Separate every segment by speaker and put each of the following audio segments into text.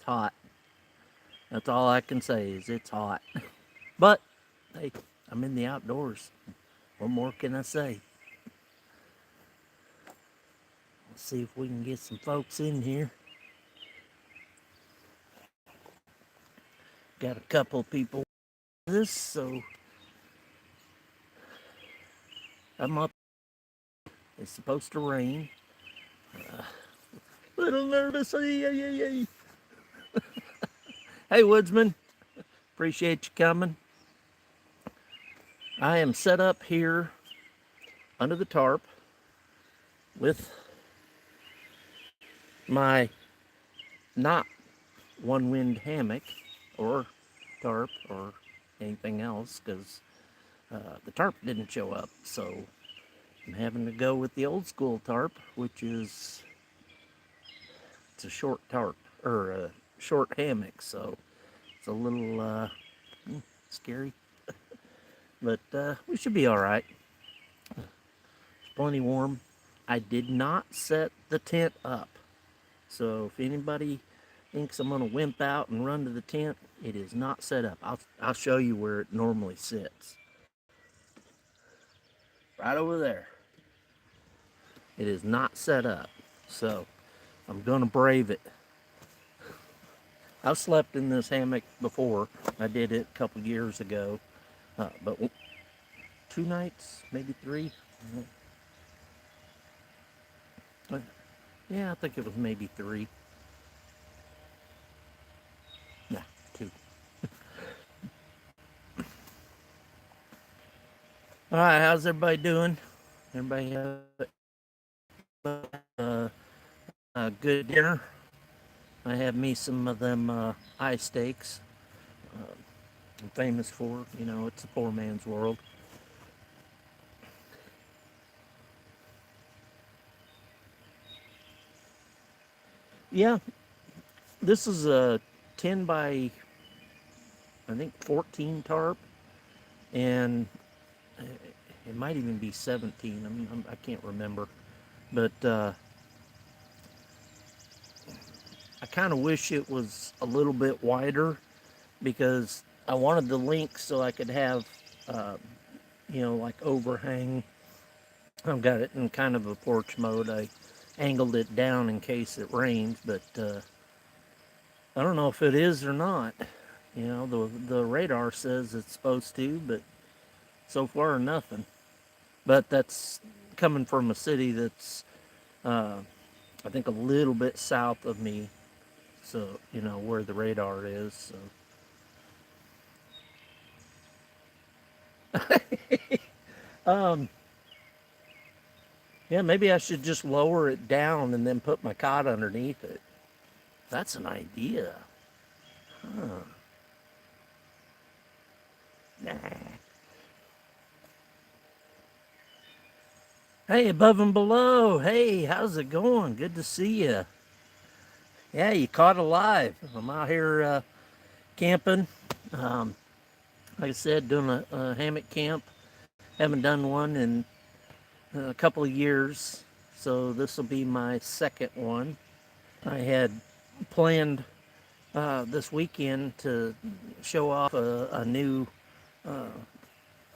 Speaker 1: hot. That's all I can say is it's hot. But, hey, I'm in the outdoors. What more can I say? Let's see if we can get some folks in here. Got a couple of people with this, so I'm up. It's supposed to rain. Little nervous. Hey, Woodsman. Appreciate you coming. I am set up here under the tarp with my not one wind hammock or tarp or anything else because the tarp didn't show up. So I'm having to go with the old school tarp, which is it's a short tarp or a short hammock. So it's a little scary, but we should be all right. It's plenty warm. I did not set the tent up. So if anybody thinks I'm going to wimp out and run to the tent, it is not set up. I'll show you where it normally sits. Right over there. It is not set up. So I'm going to brave it. I've slept in this hammock before. I did it a couple years ago. But 2 nights, maybe 3. Yeah, I think it was maybe 3. Nah, 2. All right, how's everybody doing? Everybody have a good dinner? I have me some of them eye steaks. I'm famous for, you know, it's a poor man's world. Yeah, this is a 10 by, I think, 14 tarp, and it might even be 17. I mean, I can't remember, but I kind of wish it was a little bit wider because I wanted the length so I could have, you know, like overhang. I've got it in kind of a porch mode. I angled it down in case it rains, but I don't know if it is or not. You know, the radar says it's supposed to, but so far nothing. But that's coming from a city that's, I think, a little bit south of me. So, you know, where the radar is. So. Yeah, maybe I should just lower it down and then put my cot underneath it. That's an idea. Huh. Nah. Hey, above and below. Hey, how's it going? Good to see you. Yeah, you caught alive. I'm out here camping. Like I said, doing a hammock camp. Haven't done one in a couple of years, so this will be my second one. I had planned this weekend to show off a new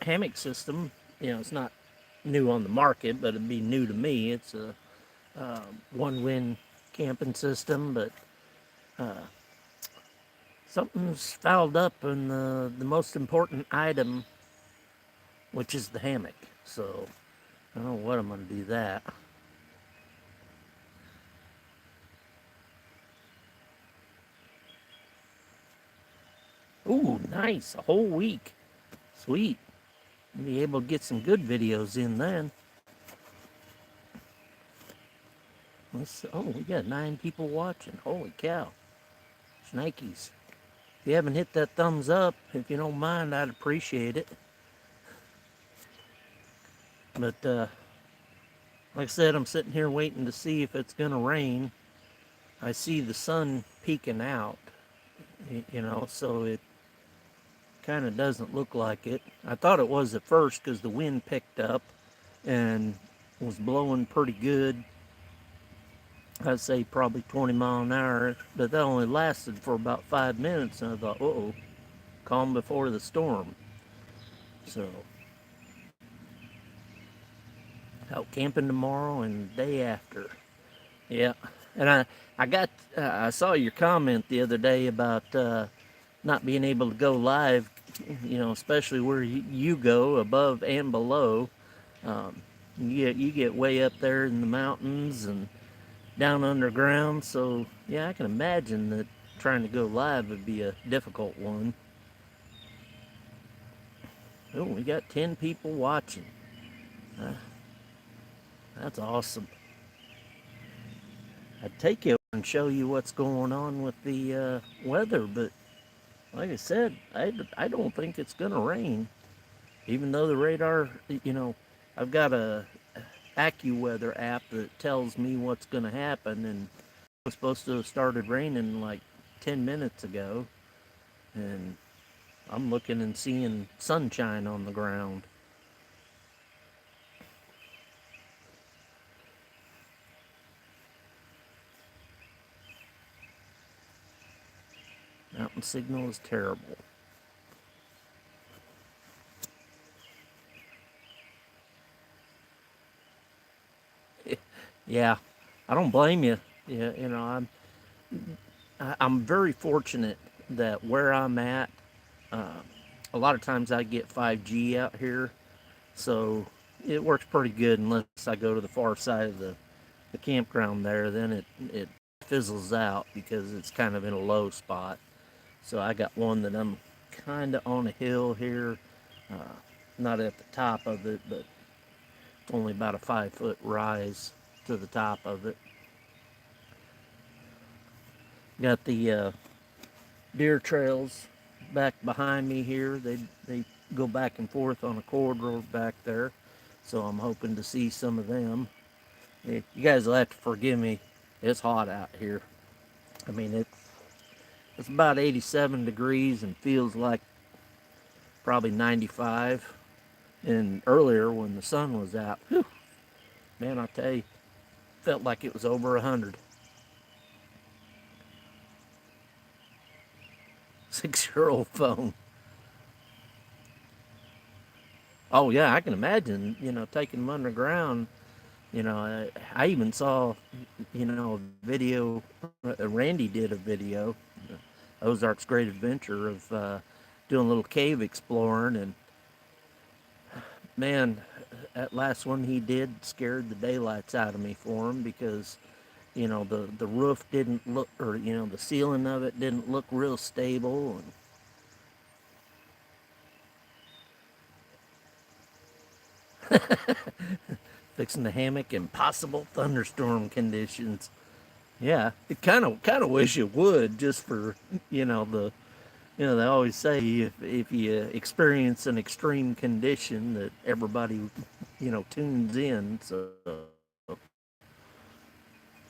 Speaker 1: hammock system. You know, it's not new on the market, but it'd be new to me. It's a one wind camping system, but something's fouled up in the most important item, which is the hammock. So I don't know what I'm going to do that. Ooh, nice. A whole week. Sweet. I'll be able to get some good videos in then. Oh, we got 9 people watching. Holy cow. Shnikes. If you haven't hit that thumbs up, if you don't mind, I'd appreciate it. But, like I said, I'm sitting here waiting to see if it's going to rain. I see the sun peeking out, you know, so it kind of doesn't look like it. I thought it was at first because the wind picked up and was blowing pretty good. I'd say probably 20 mile an hour, but that only lasted for about 5 minutes, and I thought, uh-oh, calm before the storm. So, out camping tomorrow and the day after. Yeah, and I saw your comment the other day about not being able to go live, especially where you go above and below. Um, you get way up there in the mountains and down underground. So yeah, I can imagine that trying to go live would be a difficult one. Oh, we got 10 people watching. Uh, that's awesome. I'd take you and show you what's going on with the weather, but like I said, I don't think it's gonna rain. Even though the radar, I've got a AccuWeather app that tells me what's gonna happen, and it was supposed to have started raining like 10 minutes ago, and I'm looking and seeing sunshine on the ground. Mountain signal is terrible. Yeah, I don't blame you. Yeah, I'm very fortunate that where I'm at, uh, a lot of times I get 5G out here, so it works pretty good unless I go to the far side of the campground there. Then it fizzles out because it's kind of in a low spot. So I got one that I'm kind of on a hill here, uh, not at the top of it, but it's only about a 5 foot rise to the top of it. Got the deer trails back behind me here. They go back and forth on a corridor back there, so I'm hoping to see some of them. You guys will have to forgive me. It's hot out here. I mean, it's about 87 degrees and feels like probably 95. And earlier when the sun was out, whew, man, I tell you, felt like it was over 100. 6-year-old phone. Oh yeah, I can imagine. Taking them underground. I even saw, a video. Randy did a video, Ozark's Great Adventure, of doing a little cave exploring, and man, that last one he did scared the daylights out of me for him because the roof didn't look, or the ceiling of it didn't look real stable, and fixing the hammock in possible thunderstorm conditions. Yeah, it kind of wish it would, just for the they always say if you experience an extreme condition that everybody tunes in. So,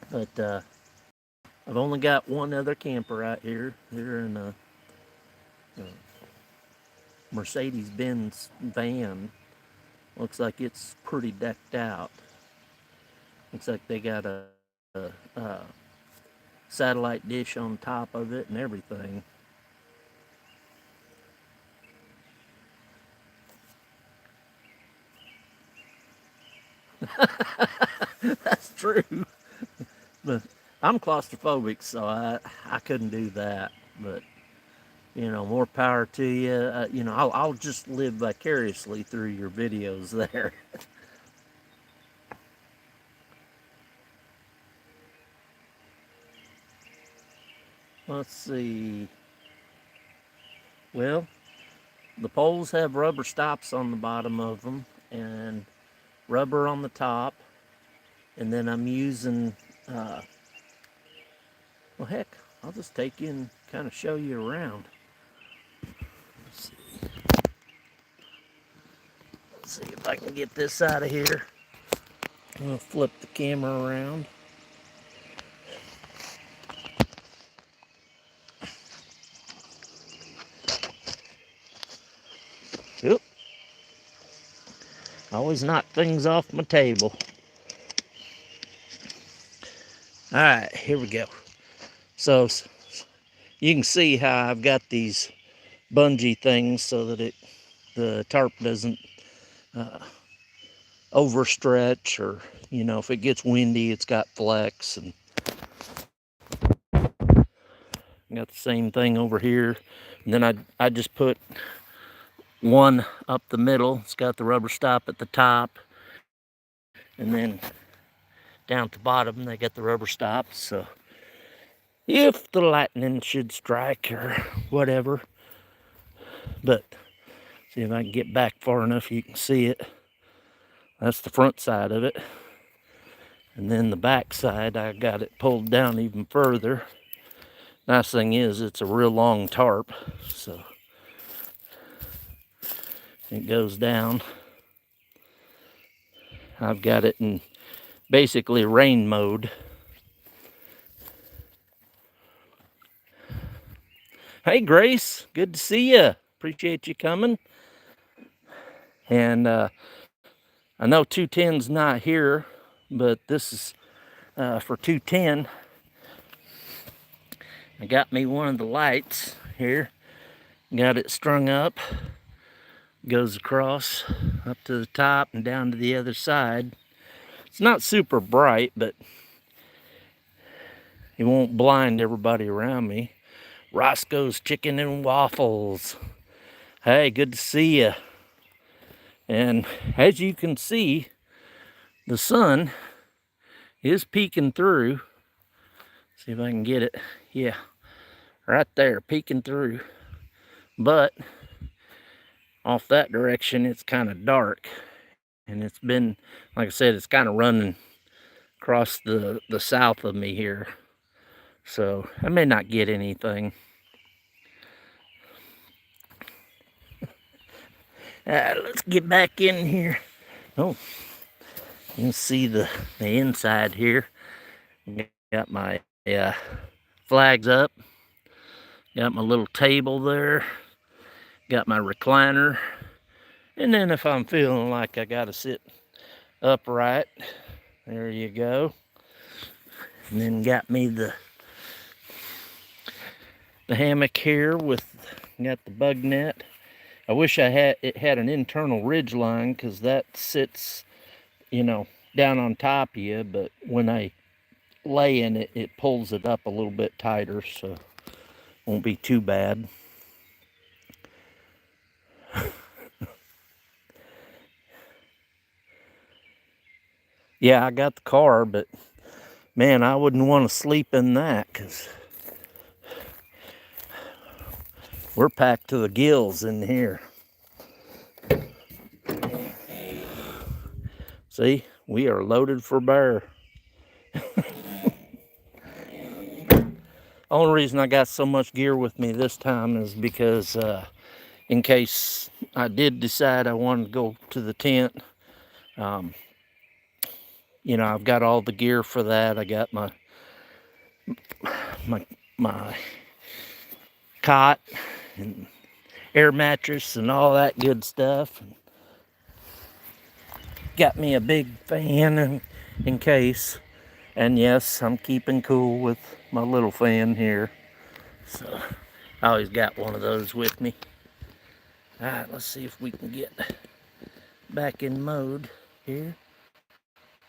Speaker 1: but I've only got one other camper out here. They're in a Mercedes-Benz van. Looks like it's pretty decked out. Looks like they got a satellite dish on top of it and everything. That's true. But I'm claustrophobic, so I couldn't do that. But more power to you. I'll just live vicariously through your videos there. Let's see. Well, the poles have rubber stops on the bottom of them and rubber on the top. And then I'm using, well, heck, I'll just take you and kind of show you around. Let's see. Let's see if I can get this out of here. I'm going to flip the camera around. Oop. I always knock things off my table. All right, here we go. So you can see how I've got these bungee things so that the tarp doesn't uh, overstretch, or if it gets windy, it's got flex. And got the same thing over here. And then I just put one up the middle. It's got the rubber stop at the top, and then down at the bottom they got the rubber stop. So if the lightning should strike or whatever, but see if I can get back far enough you can see it. That's the front side of it. And then the back side, I got it pulled down even further. Nice thing is it's a real long tarp, so it goes down. I've got it in basically rain mode. Hey Grace, good to see you. Appreciate you coming. And I know 210's not here, but this is for 210. I got me one of the lights here. Got it strung up. Goes across up to the top and down to the other side. It's not super bright, but it won't blind everybody around me. Roscoe's Chicken and Waffles. Hey, good to see you. And as you can see, the sun is peeking through. See if I can get it. Yeah, right there, peeking through. But off that direction, it's kind of dark. And it's been, like I said, it's kind of running across the south of me here. So I may not get anything. Let's get back in here. Oh, you can see the inside here. Got my flags up. Got my little table there. Got my recliner. And then if I'm feeling like I gotta sit upright, there you go. And then got me the hammock here with, got the bug net. I wish it had an internal ridge line, because that sits, down on top of you, but when I lay in it, it pulls it up a little bit tighter, so won't be too bad. Yeah, I got the car, but man, I wouldn't want to sleep in that, because we're packed to the gills in here. See, we are loaded for bear. Only reason I got so much gear with me this time is because in case I did decide I wanted to go to the tent, I've got all the gear for that. I got my cot and air mattress and all that good stuff. Got me a big fan in case. And yes, I'm keeping cool with my little fan here. So I always got one of those with me. All right, let's see if we can get back in mode here.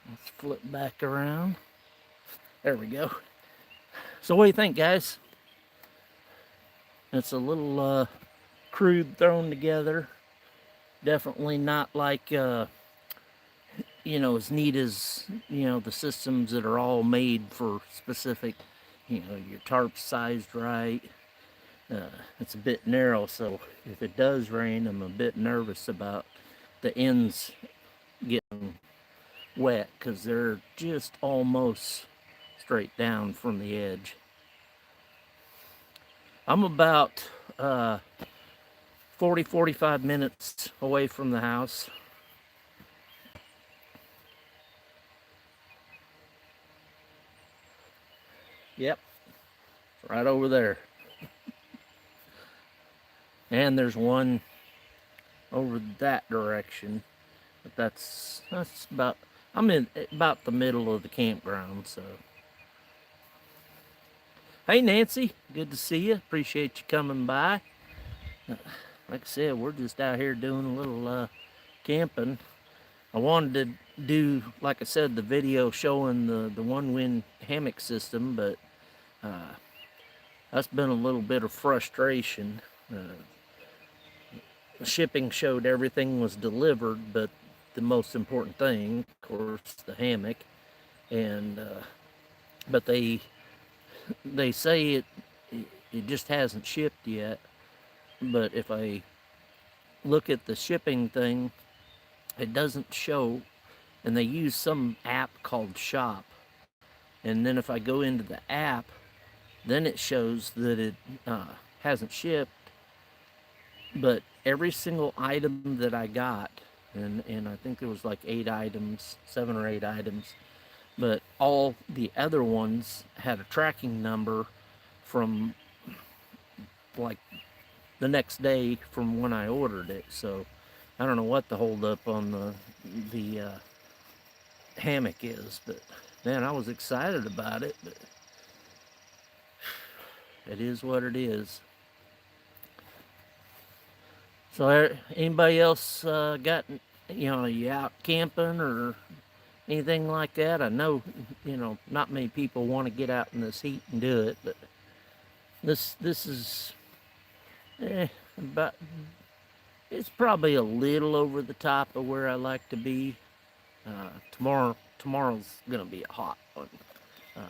Speaker 1: Let's flip back around. There we go. So what do you think, guys? It's a little crude thrown together. Definitely not like, as neat as, the systems that are all made for specific, your tarp sized right. It's a bit narrow, so if it does rain, I'm a bit nervous about the ends getting wet, because they're just almost straight down from the edge. I'm about 40-45 minutes away from the house. Yep, right over there. And there's one over that direction, but that's about, I'm in about the middle of the campground, so Hey, Nancy, good to see you. Appreciate you coming by. Like I said, we're just out here doing a little camping. I wanted to do, like I said, the video showing the one-wind hammock system, but that's been a little bit of frustration. The shipping showed everything was delivered, but the most important thing, of course, the hammock, and but they say it just hasn't shipped yet. But if I look at the shipping thing, it doesn't show, and they use some app called Shop. And then if I go into the app, then it shows that it hasn't shipped. But every single item that I got, and I think there was like 8 items, 7 or 8 items, but all the other ones had a tracking number from like the next day from when I ordered it. So I don't know what the holdup on the hammock is, but man, I was excited about it, but it is what it is. So anybody else got, you out camping or anything like that? I know, not many people want to get out in this heat and do it, but this is about, it's probably a little over the top of where I like to be. Tomorrow's gonna be a hot one. It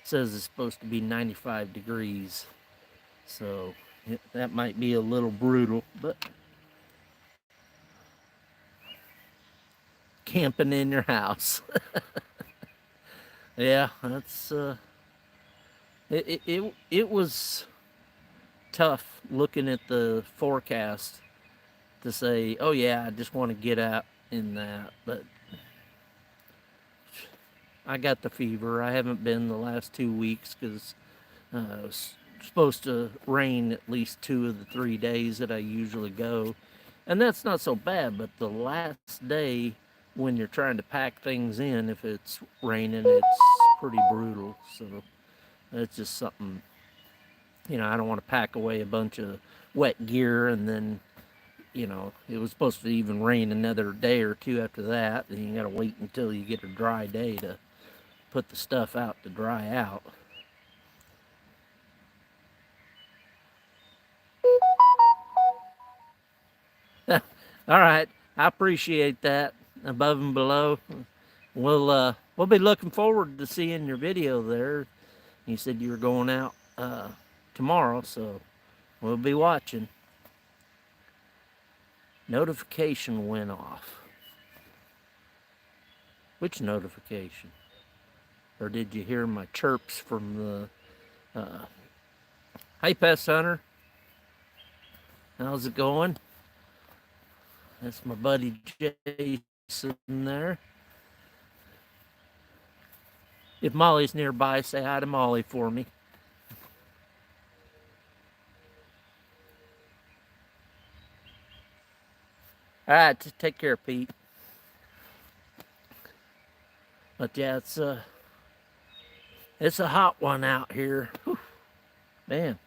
Speaker 1: says it's supposed to be 95 degrees, so that might be a little brutal, but camping in your house. Yeah, that's it was tough looking at the forecast to say, oh yeah, I just want to get out in that, but I got the fever. I haven't been the last 2 weeks because it was supposed to rain at least 2 of the 3 days that I usually go, and that's not so bad. But the last day, when you're trying to pack things in, if it's raining, it's pretty brutal. So it's just something, I don't want to pack away a bunch of wet gear and then, it was supposed to even rain another day or two after that, and you got to wait until you get a dry day to put the stuff out to dry out. All right, I appreciate that. Above and below, we'll be looking forward to seeing your video there. You said you were going out tomorrow, so we'll be watching. Notification went off. Which notification? Or did you hear my chirps from the... Hey, Pest Hunter. How's it going? That's my buddy Jason there. If Molly's nearby, say hi to Molly for me. All right, take care, Pete. But yeah, it's a hot one out here. Whew, man.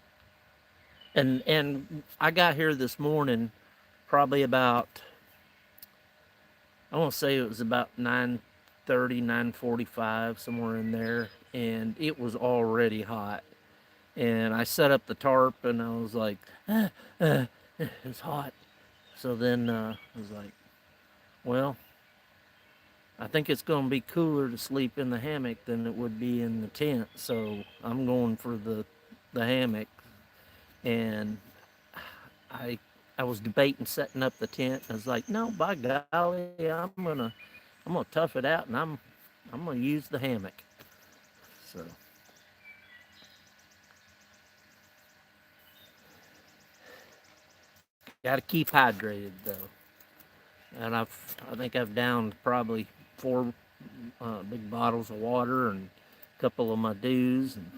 Speaker 1: And I got here this morning probably about, I want to say it was about 9:30, 9:45, somewhere in there, and it was already hot. And I set up the tarp and I was like, it's hot. So then I was like, well, I think it's going to be cooler to sleep in the hammock than it would be in the tent. So I'm going for the hammock. And I I was debating setting up the tent. I was like, no, by golly, I'm gonna tough it out, and I'm gonna use the hammock. So got to keep hydrated though, and I think I've downed probably 4 big bottles of water and a couple of my dews and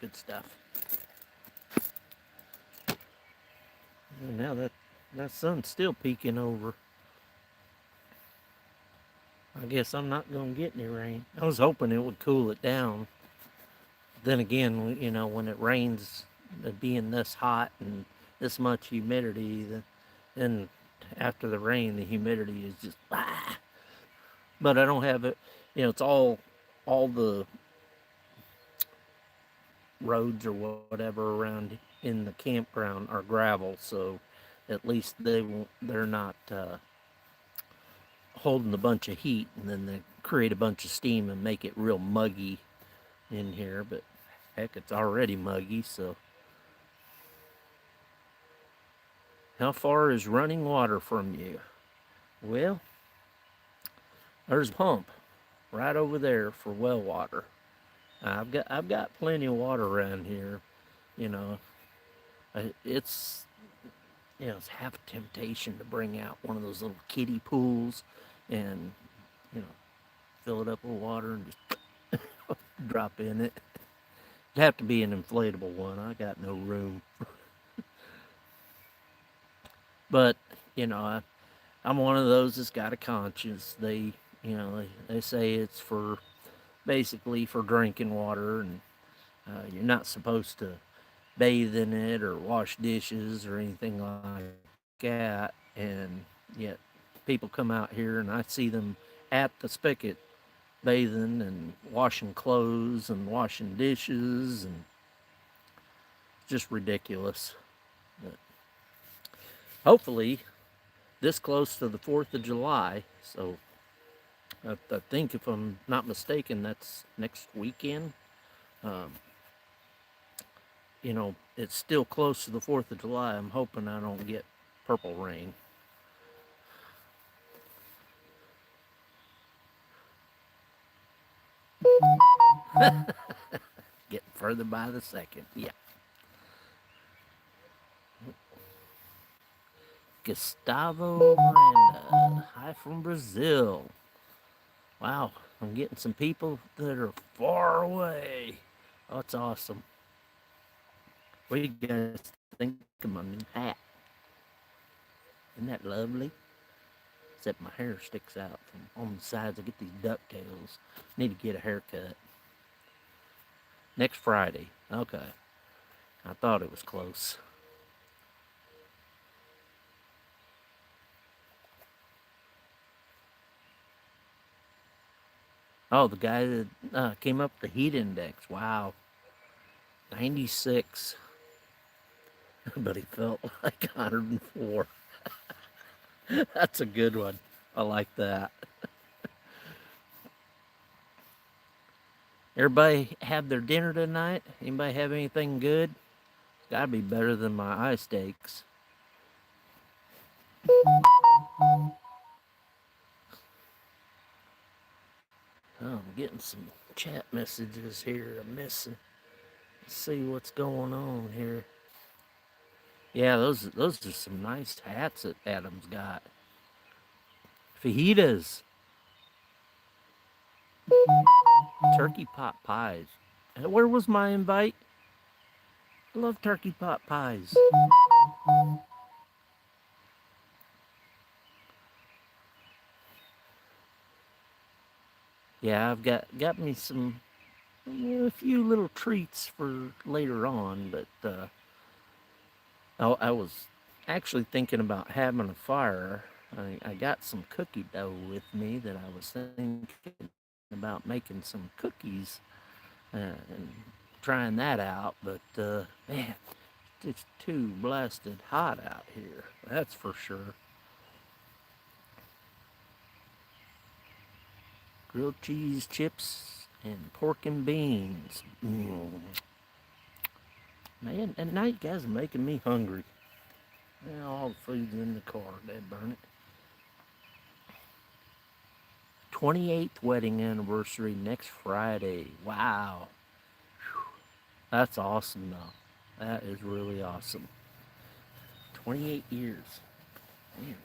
Speaker 1: good stuff. And now that sun's still peeking over. I guess I'm not going to get any rain. I was hoping it would cool it down. Then again, you know, when it rains, being this hot and this much humidity, then after the rain, the humidity is just But I don't have it. You know, it's all the roads or whatever around in the campground are gravel, so at least they're not holding a bunch of heat, and then they create a bunch of steam and make it real muggy in here. But heck, it's already muggy. So how far is running water from you? Well, there's a pump right over there for well water. I've got plenty of water around here. You know, it's it's half a temptation to bring out one of those little kiddie pools and you know fill it up with water and just drop in it. It'd have to be an inflatable one. I got no room. But you know, I'm one of those that's got a conscience. They say it's for basically for drinking water, and you're not supposed to bathe in it or wash dishes or anything like that. And yet, people come out here and I see them at the spigot bathing and washing clothes and washing dishes, and just ridiculous. But hopefully, this close to the 4th of July, so I think if I'm not mistaken, that's next weekend. Um, it's still close to the 4th of July. I'm hoping I don't get purple rain. Getting further by the second. Yeah. Gustavo Miranda. Hi from Brazil. Wow. I'm getting some people that are far away. Oh, that's awesome. What do you guys think of my new hat? Isn't that lovely? Except my hair sticks out from on the sides. I get these ducktails. Need to get a haircut. Next Friday. Okay. I thought it was close. Oh, the guy that came up with the heat index. Wow. 96. But he felt like 104. That's a good one. I like that. Everybody have their dinner tonight? Anybody have anything good? It's gotta be better than my eye steaks. Oh, I'm getting some chat messages here. I'm missing. Let's see what's going on here. Yeah, those are some nice hats that Adam's got. Fajitas, turkey pot pies. Where was my invite? I love turkey pot pies. Yeah, I've got me some a few little treats for later on, but I was actually thinking about having a fire. I got some cookie dough with me that I was thinking about making some cookies and trying that out, but man, it's too blasted hot out here. That's for sure. Grilled cheese, chips, and pork and beans. Man, and now you guys are making me hungry. Yeah, all the food's in the car. They burn it. 28th wedding anniversary next Friday. Wow. That's awesome, though. That is really awesome. 28 years. Man,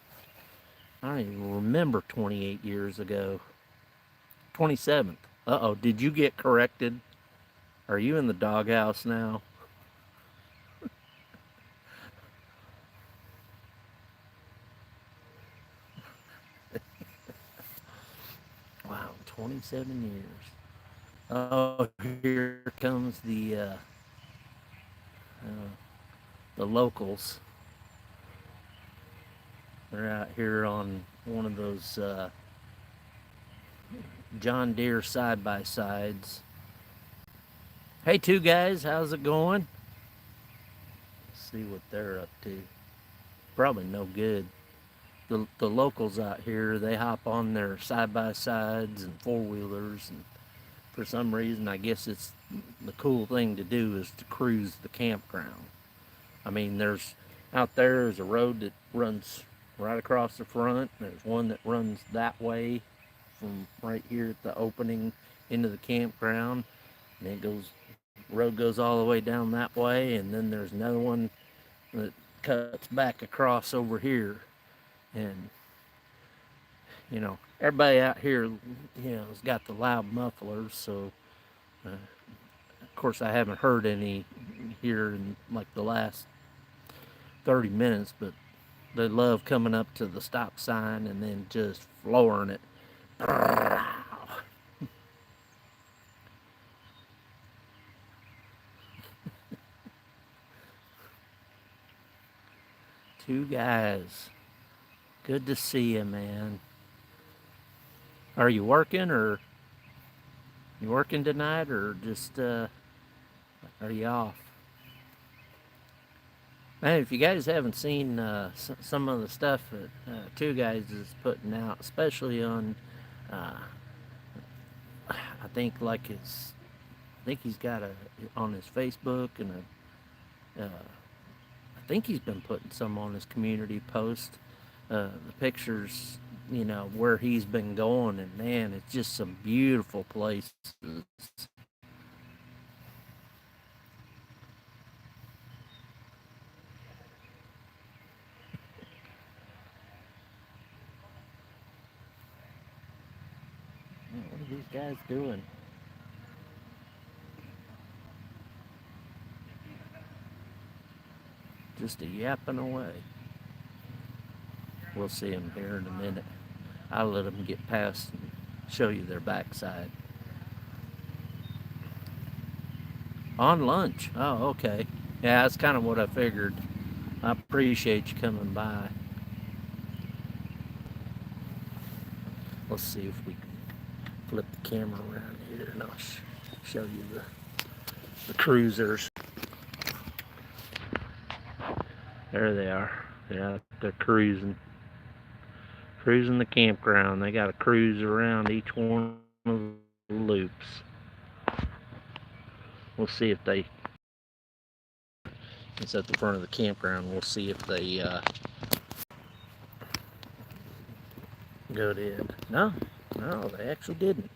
Speaker 1: I don't even remember 28 years ago. 27th. Uh-oh, did you get corrected? Are you in the doghouse now? 27 years. Oh, here comes the locals. They're out here on one of those John Deere side-by-sides. Hey, two guys, how's it going? Let's see what they're up to. Probably no good. The locals out here, they hop on their side-by-sides and four-wheelers, and for some reason, I guess it's the cool thing to do is to cruise the campground. I mean, out there's a road that runs right across the front. There's one that runs that way from right here at the opening into the campground, and road goes all the way down that way, and then there's another one that cuts back across over here. And everybody out here has got the loud mufflers, so of course I haven't heard any here in like the last 30 minutes, but they love coming up to the stop sign and then just flooring it. Two guys. Good to see you, man. Are you working tonight, or just are you off? Man, if you guys haven't seen some of the stuff that Two Guys is putting out, especially on, I think he's got on his Facebook, and I think he's been putting some on his community post. The pictures, where he's been going, and man, it's just some beautiful places. What are these guys doing? Just a yapping away. We'll see them here in a minute. I'll let them get past and show you their backside. On lunch? Oh, okay. Yeah, that's kind of what I figured. I appreciate you coming by. Let's see if we can flip the camera around here, and I'll show you the cruisers. There they are. Yeah, they're cruising the campground. They got to cruise around each one of the loops. We'll see if it's at the front of the campground. We'll see if they go in. No, they actually didn't.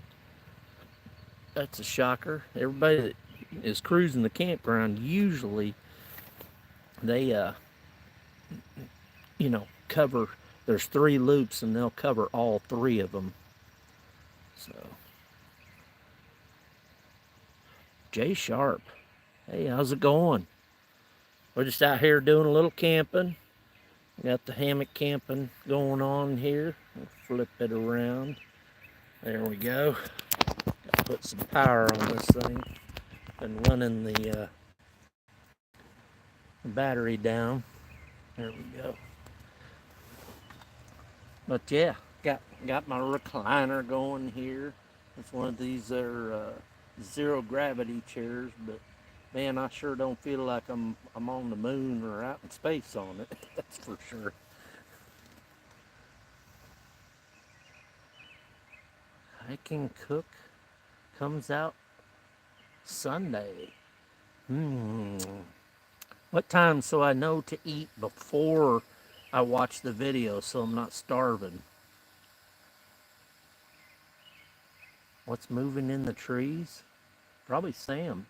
Speaker 1: That's a shocker. Everybody that is cruising the campground, usually they cover. There's 3 loops, and they'll cover all 3 of them. So, Jay Sharp, hey, how's it going? We're just out here doing a little camping. Got the hammock camping going on here. We'll flip it around. There we go. Got to put some power on this thing. Been running the battery down. There we go. But yeah, got my recliner going here. It's one of these zero gravity chairs, but man, I sure don't feel like I'm on the moon or out in space on it. That's for sure. I Can Cook comes out Sunday. What time so I know to eat before I watch the video so I'm not starving? What's moving in the trees? Probably Sam.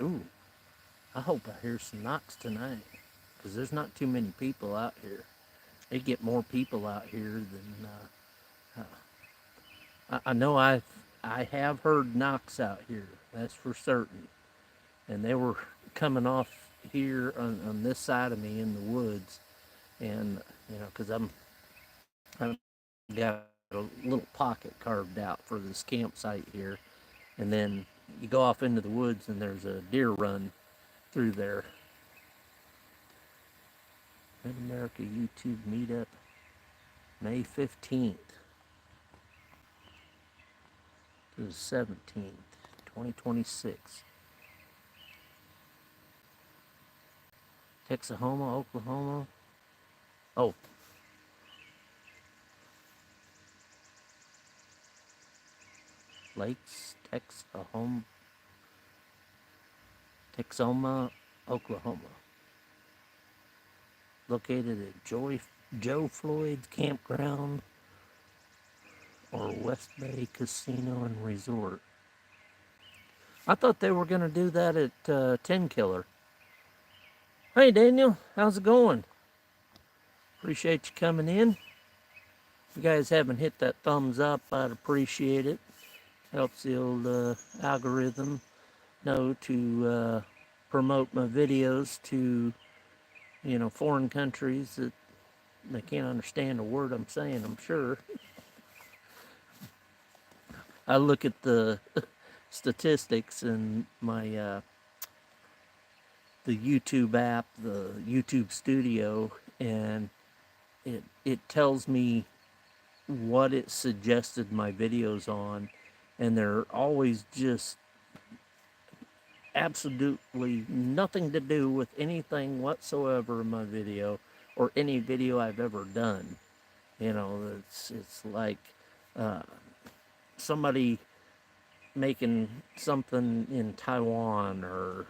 Speaker 1: Ooh, I hope I hear some knocks tonight, because there's not too many people out here. They get more people out here than I know. I have heard knocks out here, that's for certain. And they were coming off here on this side of me in the woods, and because I've got a little pocket carved out for this campsite here, and then you go off into the woods and there's a deer run through there. Mid America YouTube meetup, May 15th to the 17th, 2026. Texahoma, Oklahoma. Oh, Lakes, Texoma, Oklahoma. Located at Joe Floyd's Campground or West Bay Casino and Resort. I thought they were going to do that at 10 Killer. Hey Daniel, how's it going? Appreciate you coming in. If you guys haven't hit that thumbs up, I'd appreciate it. Helps the old algorithm know to promote my videos to, foreign countries that they can't understand a word I'm saying, I'm sure. I look at the statistics in my the YouTube app, the YouTube Studio, and it tells me what it suggested my videos on, and they're always just absolutely nothing to do with anything whatsoever in my video or any video I've ever done. It's like somebody making something in Taiwan or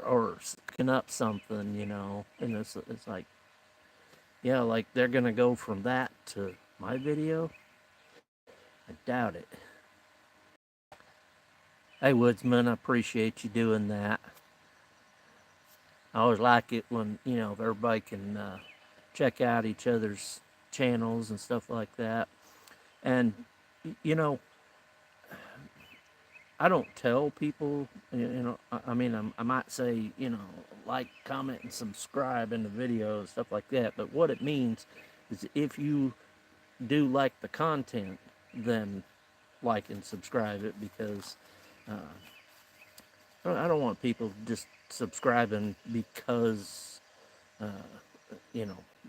Speaker 1: or cooking up something, and it's like, yeah, like they're gonna go from that to my video. I doubt it. Hey Woodsman, I appreciate you doing that. I always like it when, if everybody can check out each other's channels and stuff like that. And, I don't tell people, I might say, like, comment, and subscribe in the video and stuff like that. But what it means is if you do like the content, then like and subscribe it, because I don't want people just subscribing because,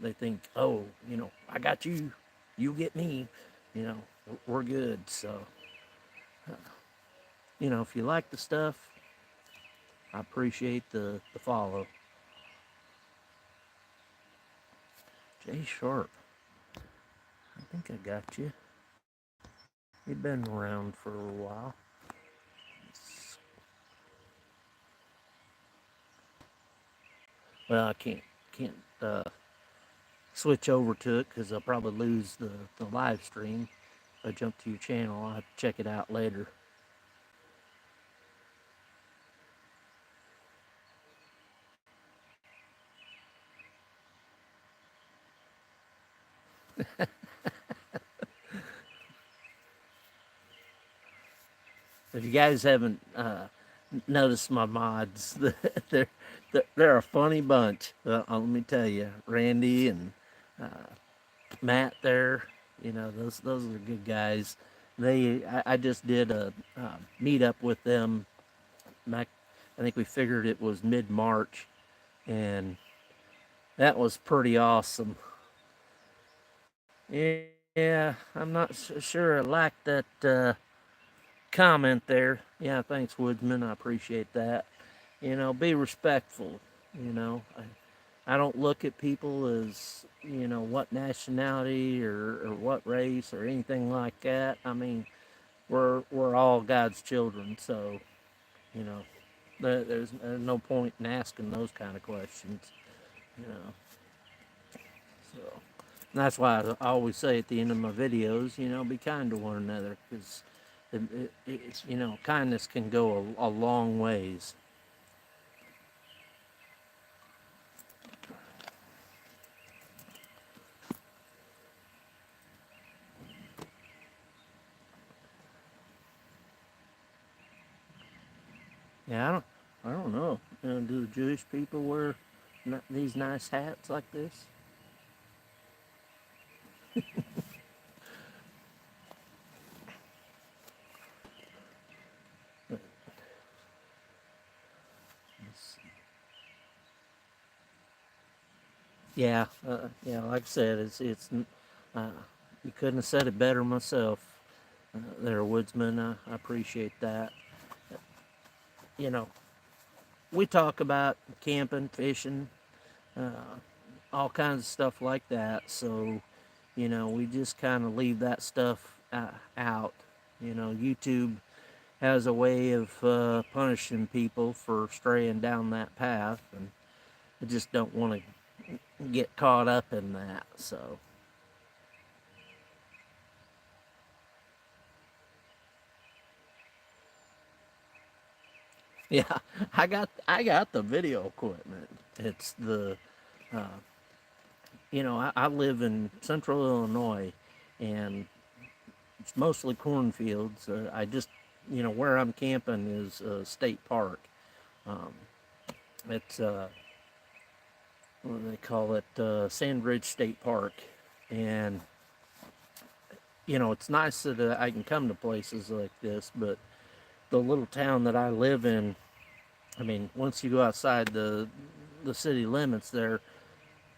Speaker 1: they think, oh, I got you, you get me, we're good. So, if you like the stuff, I appreciate the follow. Jay Sharp, I think I got you. You've been around for a while. Well, I can't switch over to it because I'll probably lose the live stream. If I jump to your channel, I'll have to check it out later. If you guys haven't noticed my mods, they're a funny bunch. Let me tell you, Randy and Matt there, those are good guys. I just did a meetup with them back. I think we figured it was mid-March, and that was pretty awesome. Yeah, I'm not sure I like that comment there. Yeah, thanks, Woodsman. I appreciate that. Be respectful. I don't look at people as, what nationality or what race or anything like that. I mean, we're all God's children, so, there's no point in asking those kind of questions, So, and that's why I always say at the end of my videos, be kind to one another, because it's, kindness can go a long ways. Yeah, I don't know. Do the Jewish people wear these nice hats like this? Yeah, yeah. Like I said, uh, you couldn't have said it better myself. There, Woodsman. I appreciate that. You know, we talk about camping, fishing, uh, all kinds of stuff like that. So, we just kind of leave that stuff out. YouTube has a way of punishing people for straying down that path, and I just don't want to get caught up in that. So, yeah, I got the video equipment. It's the uh, I live in central Illinois, and it's mostly cornfields. I just where I'm camping is a state park. Um, it's what do they call it? Sandridge State Park, and it's nice that I can come to places like this, but the little town that I live in, I mean, once you go outside the city limits there,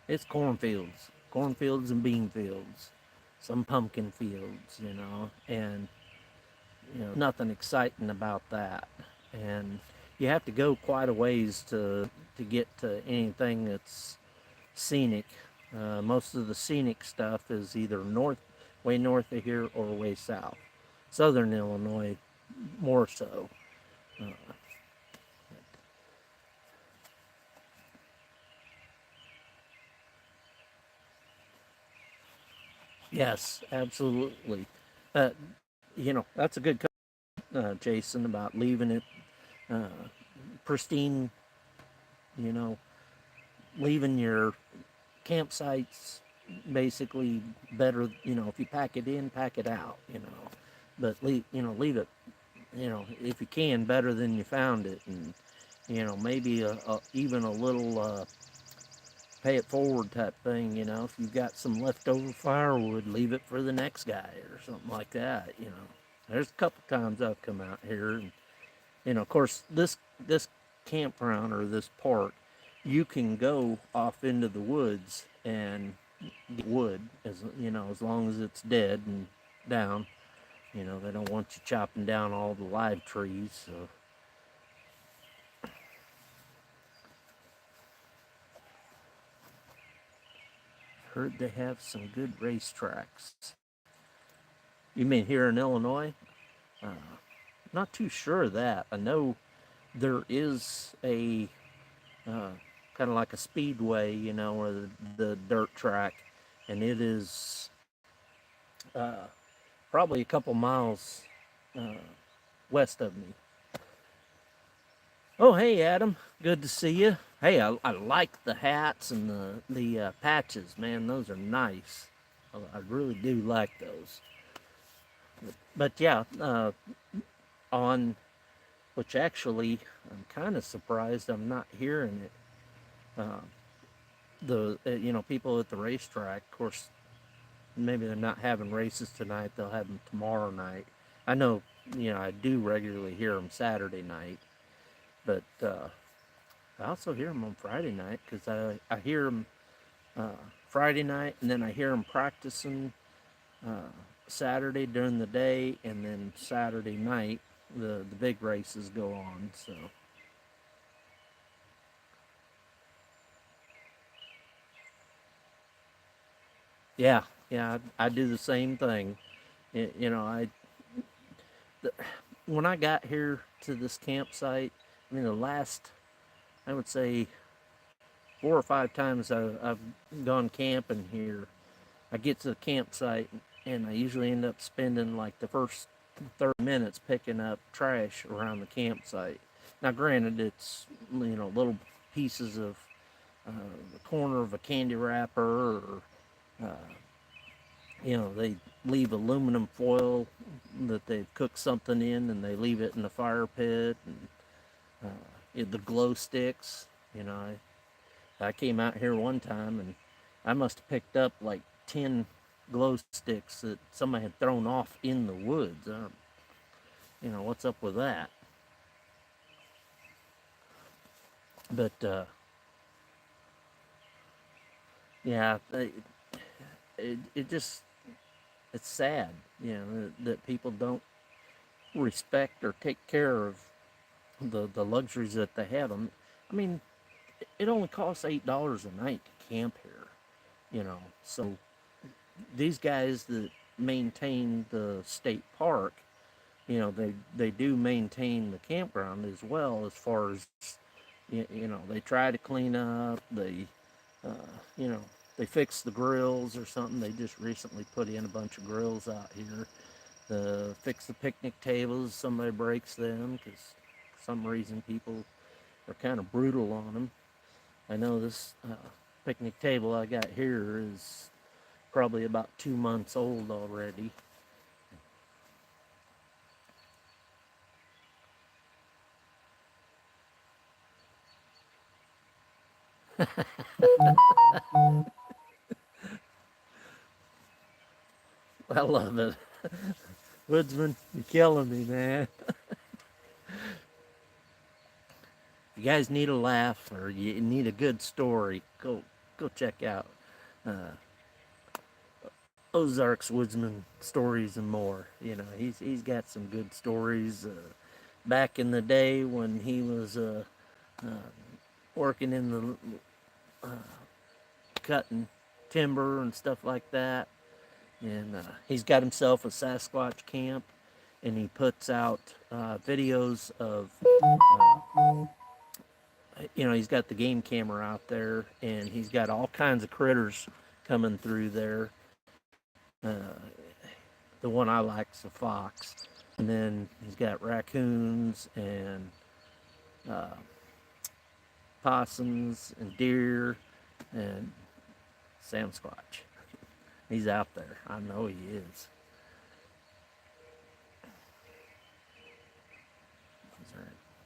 Speaker 1: it's cornfields and bean fields, some pumpkin fields, and nothing exciting about that. And you have to go quite a ways to get to anything that's scenic. Most of the scenic stuff is either way north of here, or way south. Southern Illinois, more so. Uh, yes, absolutely. Uh, that's a good Jason, about leaving it uh, pristine. You know, leaving your campsites basically better. If you pack it in, pack it out. But leave it. If you can, better than you found it, and maybe even a little pay it forward type thing. If you've got some leftover firewood, leave it for the next guy or something like that. There's a couple times I've come out here, and of course, this campground or this park, you can go off into the woods and get wood, as long as it's dead and down. They don't want you chopping down all the live trees. So, heard they have some good racetracks. You mean here in Illinois? Uh, Not too sure of that. I know there is a uh, kind of like a speedway, or the dirt track, and it is uh, probably a couple miles uh, west of me. Oh, hey, Adam. Good to see you. Hey, I like the hats and the patches, man. Those are nice. I really do like those. But yeah, on which actually I'm kind of surprised I'm not hearing it. Uh, people at the racetrack, of course, maybe they're not having races tonight. They'll have them tomorrow night. I know, I do regularly hear them Saturday night, but I also hear them on Friday night because I hear them uh, Friday night, and then I hear them practicing uh, Saturday during the day, and then Saturday night the big races go on. So yeah, yeah, I do the same thing. I the, when I got here to this campsite, I mean the last, I would say, 4 or 5 times I've gone camping here, I get to the campsite and I usually end up spending like the first 30 minutes picking up trash around the campsite. Now, granted, it's little pieces of uh, the corner of a candy wrapper, or uh, they leave aluminum foil that they've cooked something in, and they leave it in the fire pit, and the glow sticks. I came out here one time and I must have picked up like 10 glow sticks that somebody had thrown off in the woods. What's up with that? But Yeah, it just, it's sad, you know, that people don't respect or take care of the luxuries that they have. I mean, it only costs $8 a night to camp here, you know. So these guys that maintain the state park, you know, they do maintain the campground as well. As far as you know, they try to clean up. Uh, you know, they fix the grills or something. They just recently put in a bunch of grills out here. Fix the picnic tables. Somebody breaks them because for some reason people are kind of brutal on them. I know this picnic table I got here is probably about 2 months old already. I love it. Woodsman, you're killing me, man. If you guys need a laugh or you need a good story, go check out uh, Ozark's Woodsman Stories and More. You know, he's got some good stories. Back in the day when he was uh, working in the cutting timber and stuff like that, and he's got himself a Sasquatch camp, and he puts out videos of you know, he's got the game camera out there, and he's got all kinds of critters coming through there. Uh, the one I like is a fox, and then he's got raccoons and uh, possums and deer and Sasquatch. He's out there. I know he is.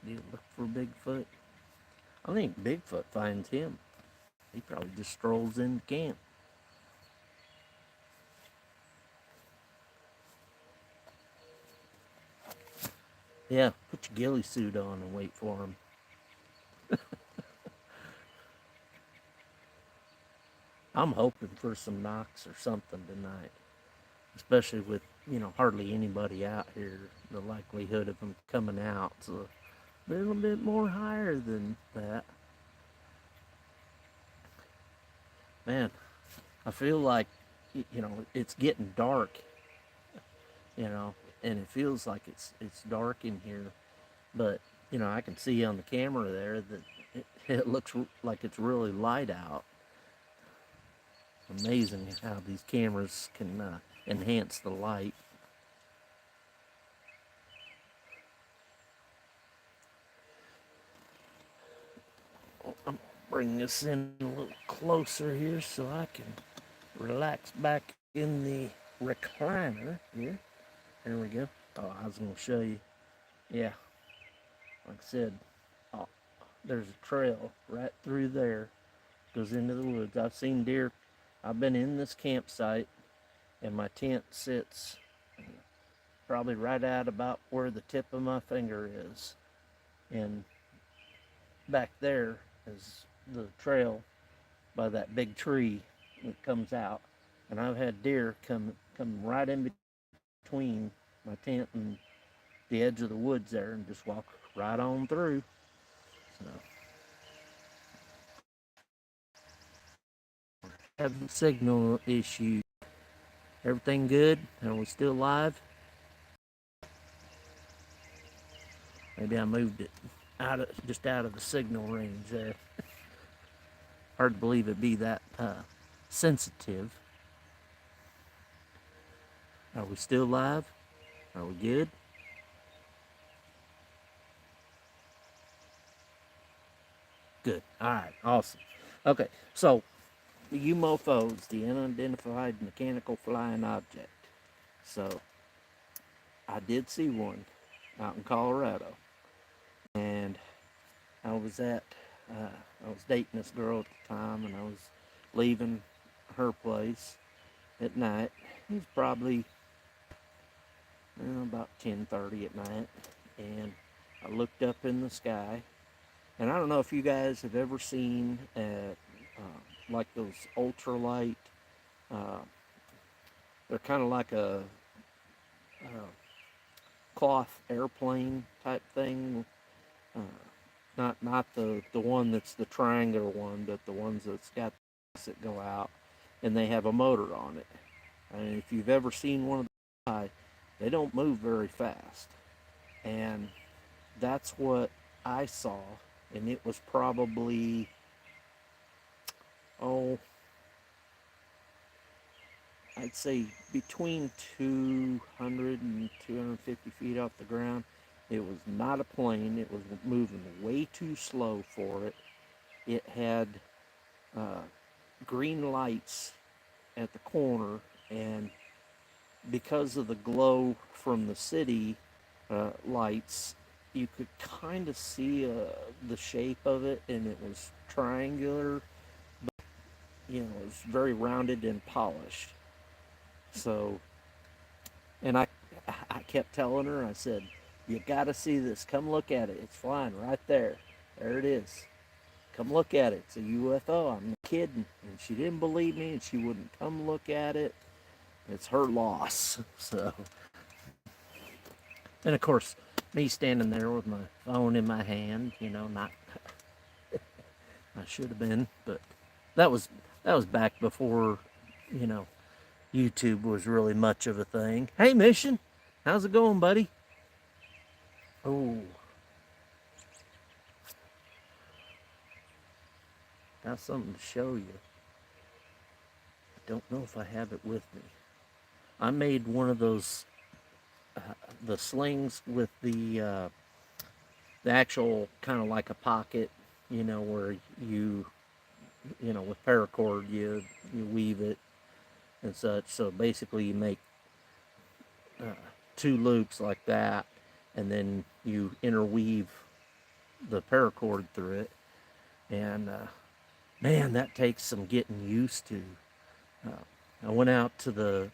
Speaker 1: Do you look for Bigfoot? I think Bigfoot finds him. He probably just strolls into camp. Yeah, put your ghillie suit on and wait for him. I'm hoping for some knocks or something tonight, especially with, you know, hardly anybody out here. The likelihood of them coming out's a little bit more higher than that. Man, I feel like, you know, it's getting dark, you know, and it feels like it's dark in here, but you know, I can see on the camera there that it looks like it's really light out. Amazing how these cameras can enhance the light. I'm bring this in a little closer here so I can relax back in the recliner here. There we go. Oh, I was going to show you. Yeah, like I said, oh, there's a trail right through there, goes into the woods. I've seen deer. I've been in this campsite, and my tent sits probably right out about where the tip of my finger is. And back there is the trail by that big tree that comes out. And I've had deer come right in between my tent and the edge of the woods there and just walk right on through. So having signal issues. Everything good? Are we still live? Maybe I moved it just out of the signal range there. Hard to believe it'd be that sensitive. Are we still live? Are we good? Good. All right. Awesome. Okay. So the UMOFOs, the unidentified mechanical flying object. So I did see one out in Colorado, and I was at I was dating this girl at the time, and I was leaving her place at night. It was probably about 10:30 at night, and I looked up in the sky, and I don't know if you guys have ever seen at like those ultralight. Uh, they're kind of like a cloth airplane type thing. Uh, not the one that's the triangular one, but the ones that's got that go out, and they have a motor on it. And if you've ever seen one of those, they don't move very fast. And that's what I saw, and it was probably, oh, I'd say between 200 and 250 feet off the ground. It was not a plane. It was moving way too slow for it. It had uh, green lights at the corner, and because of the glow from the city lights, you could kind of see the shape of it, and it was triangular, but it was very rounded and polished. So, and I kept telling her, I said, "You got to see this. Come look at it. It's flying right there. There it is. Come look at it. It's a UFO. I'm not kidding." And she didn't believe me, and she wouldn't come look at it. It's her loss. So, and of course, me standing there with my phone in my hand, not I should have been, but that was back before, you know, YouTube was really much of a thing. Hey, Mission, how's it going, buddy? Oh, got something to show you. I don't know if I have it with me. I made one of those, the slings with the actual kind of like a pocket, where with paracord you weave it and such. So basically, you make uh, two loops like that, and then you interweave the paracord through it. And man, that takes some getting used to. I went out to the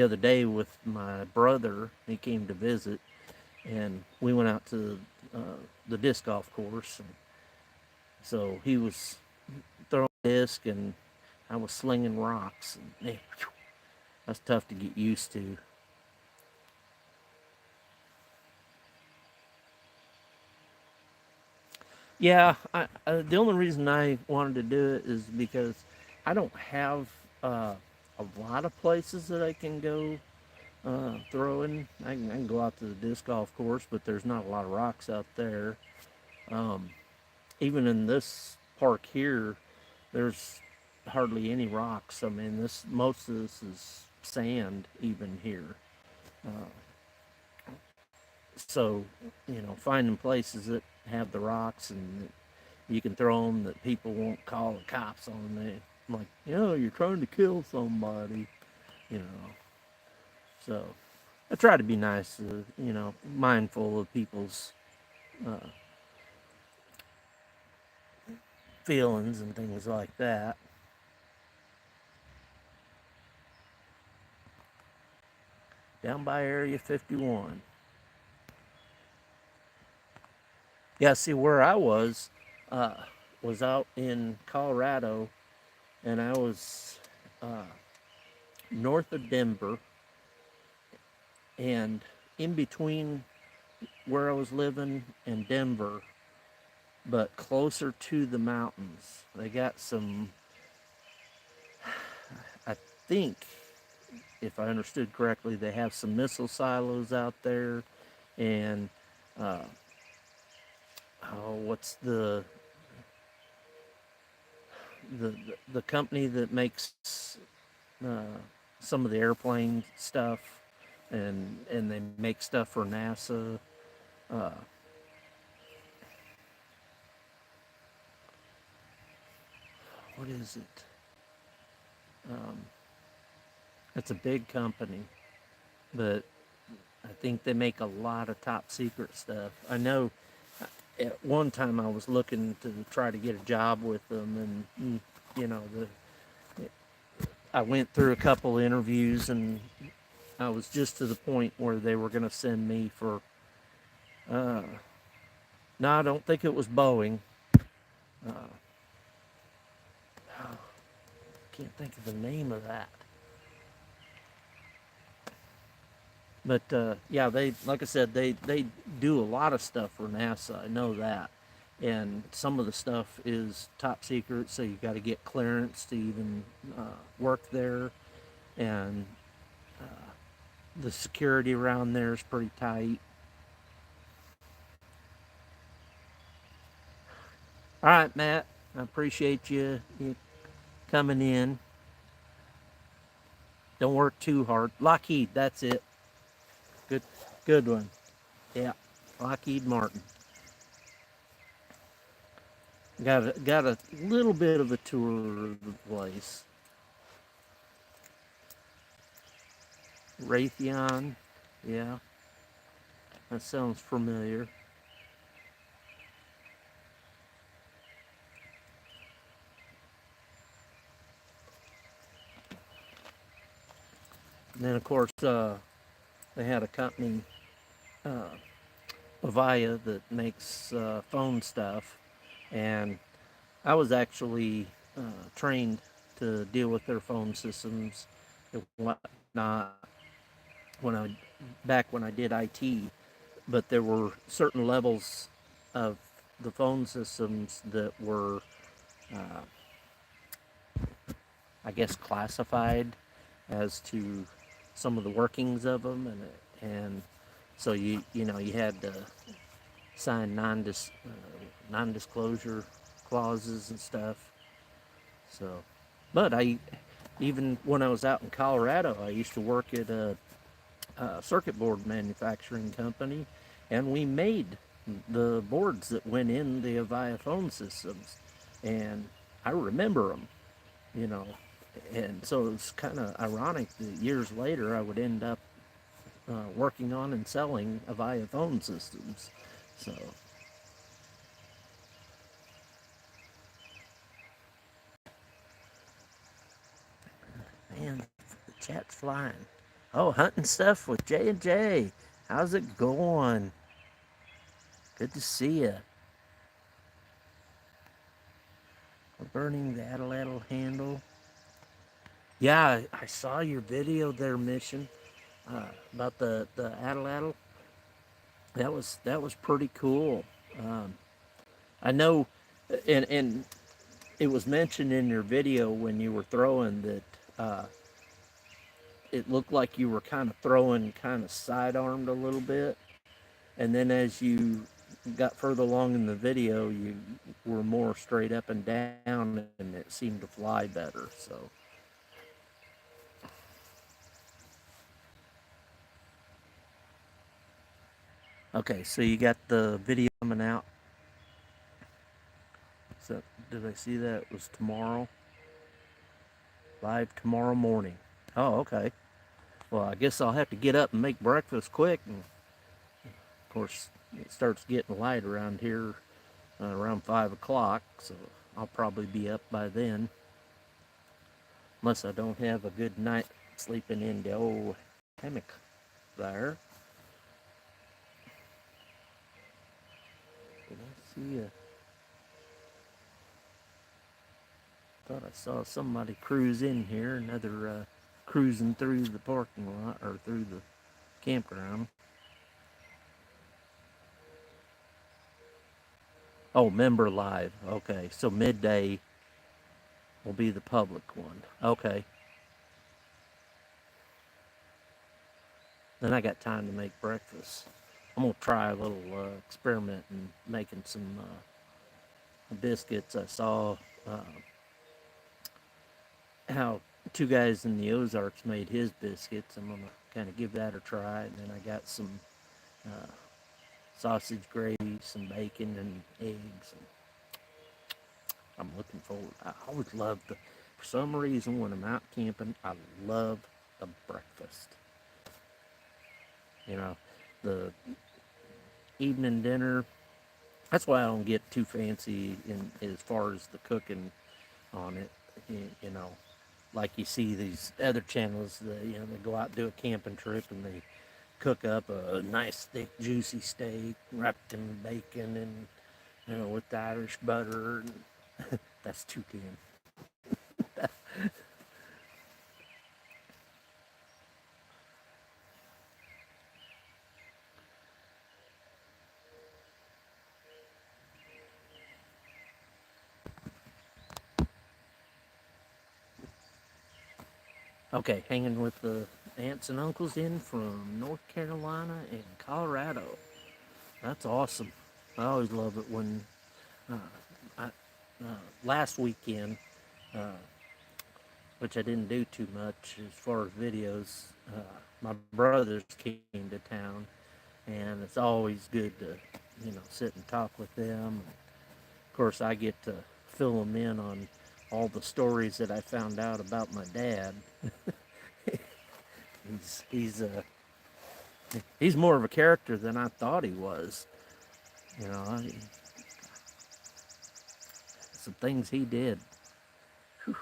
Speaker 1: other day with my brother. He came to visit, and we went out to the disc golf course. And so he was throwing disc, and I was slinging rocks. And man, that's tough to get used to. Yeah, the only reason I wanted to do it is because I don't have a lot of places that I can go throwing. I can go out to the disc golf course, but there's not a lot of rocks out there. Um, Even in this park here, there's hardly any rocks. I mean, most of this is sand even here. Uh, so, finding places that have the rocks and that you can throw them that people won't call the cops on them. I'm like, you're trying to kill somebody, you know. So I try to be nice, mindful of people's uh, feelings and things like that. Down by Area 51. Yeah, see, where I uh, was out in Colorado, and I was uh, north of Denver, and in between where I was living and Denver, but closer to the mountains. They got some, I think, if I understood correctly, they have some missile silos out there, and uh, what's the the company that makes uh, some of the airplane stuff, and they make stuff for NASA. Uh, what is it? Um, it's a big company, but I think they make a lot of top secret stuff. I know at one time I was looking to try to get a job with them, and I went through a couple interviews, and I was just to the point where they were going to send me for. Uh, no, I don't think it was Boeing. Uh, can't think of the name of that. But yeah, they, like I said, they do a lot of stuff for NASA. I know that, and some of the stuff is top secret, so you got to get clearance to even work there, and the security around there is pretty tight. All right, Matt, I appreciate you coming in. Don't work too hard. Lockheed, that's it. Good, good one. Yeah, Lockheed Martin. Got a little bit of a tour of the place. Raytheon, yeah, that sounds familiar. And then of course they had a company, uh, Avaya, that makes phone stuff, and I was actually trained to deal with their phone systems and whatnot when I back when I did IT. But there were certain levels of the phone systems that were, uh, I guess, classified as to some of the workings of them, and so you had to sign non-disclosure clauses and stuff. So, but I, even when I was out in Colorado, I used to work at a circuit board manufacturing company, and we made the boards that went in the Avaya phone systems, and I remember them, you know, and so it's kind of ironic that years later I would end up working on and selling Avaya phone systems. So, man, the chat's flying. Oh, hunting stuff with J&J. How's it going? Good to see you. We're burning the Atlatl handle. Yeah, I saw your video there, Mission, about the Atlatl. That was pretty cool. Um, I know, and it was mentioned in your video when you were throwing that it looked like you were kind of throwing kind of side-armed a little bit, and then as you got further along in the video, you were more straight up and down, and it seemed to fly better. So, okay, so you got the video coming out. So, did I see that it was tomorrow? Live tomorrow morning. Oh, okay. Well, I guess I'll have to get up and make breakfast quick. And of course, it starts getting light around here around 5 o'clock, so I'll probably be up by then. Unless I don't have a good night sleeping in the old hammock there. Did I see a... Thought I saw somebody cruise in here, another cruising through the parking lot, or through the campground. Oh, member live. Okay, so midday will be the public one. Okay. Then I got time to make breakfast. I'm gonna try a little experiment in making some biscuits. I saw how two guys in the Ozarks made his biscuits. I'm gonna kind of give that a try. And then I got some uh, sausage gravy, some bacon, and eggs. And I'm looking forward. I always love the. For some reason, when I'm out camping, I love the breakfast. You know, the evening dinner. That's why I don't get too fancy in as far as the cooking on it. You know, like you see these other channels that they go out and do a camping trip and they cook up a nice thick juicy steak wrapped in bacon and with the Irish butter. And that's too thin. Okay, hanging with the aunts and uncles in from North Carolina and Colorado. That's awesome. I always love it when uh, I, last weekend, uh, which I didn't do too much as far as videos, my brothers came to town, and it's always good to, sit and talk with them. Of course, I get to fill them in on all the stories that I found out about my dad. He's he's uh, he's more of a character than I thought he was. You know, some things he did. Whew.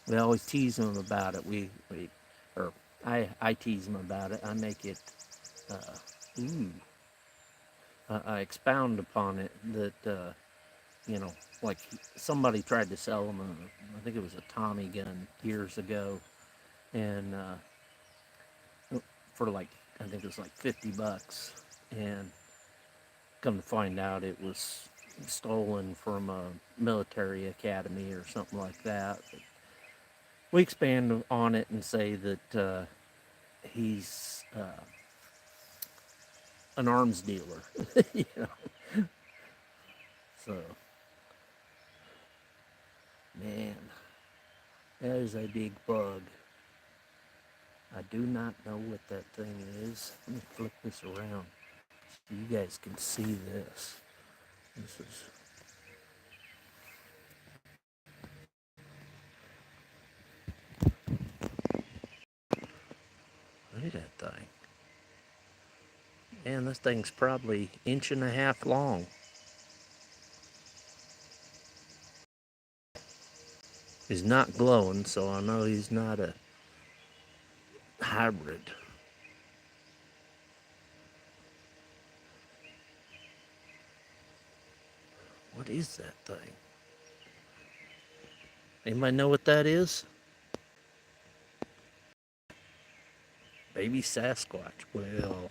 Speaker 1: We always tease him about it. Or I tease him about it. I make it. Ooh, I expound upon it that you know, like somebody tried to sell him I think it was a Tommy gun years ago, and for like I think it was like $50, and come to find out it was stolen from a military academy or something like that. But we expand on it and say that he's an arms dealer. you know, so man, that is a big bug. I do not know what that thing is. Let me flip this around so you guys can see this. This is look at that thing. Man, this thing's probably 1.5 inches long. He's not glowing, so I know he's not a hybrid. What is that thing? Anybody know what that is? Baby Sasquatch. Well,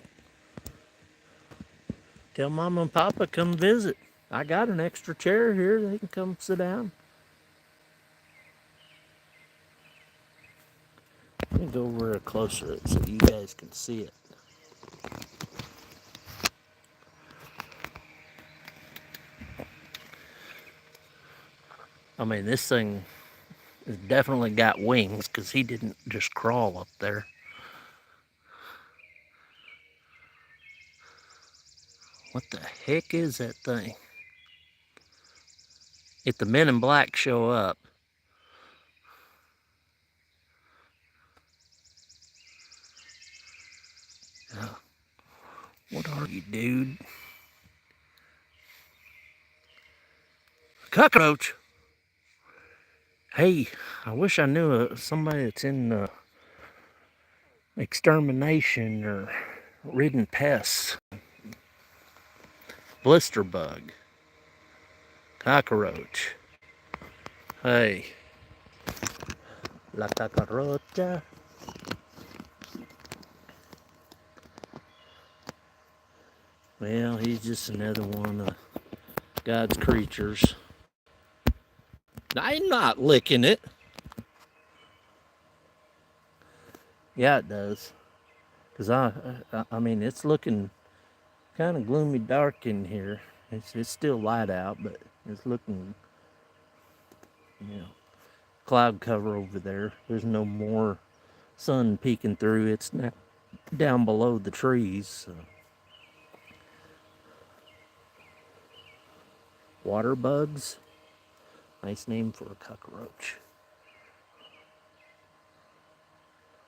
Speaker 1: tell Mama and Papa come visit. I got an extra chair here. They can come sit down. Let me go over closer so you guys can see it. I mean, this thing has definitely got wings because he didn't just crawl up there. What the heck is that thing? If the men in black show up, what are you, dude? Cockroach! Hey, I wish I knew somebody that's in extermination or ridden pests. Blister bug. Cockroach. Hey. La cucaracha. Well, he's just another one of God's creatures. I'm not licking it. Yeah, it does. Because I mean, it's looking kind of gloomy dark in here. It's still light out, but it's looking, cloud cover over there. There's no more sun peeking through. It's now down below the trees. So. Water bugs. Nice name for a cockroach.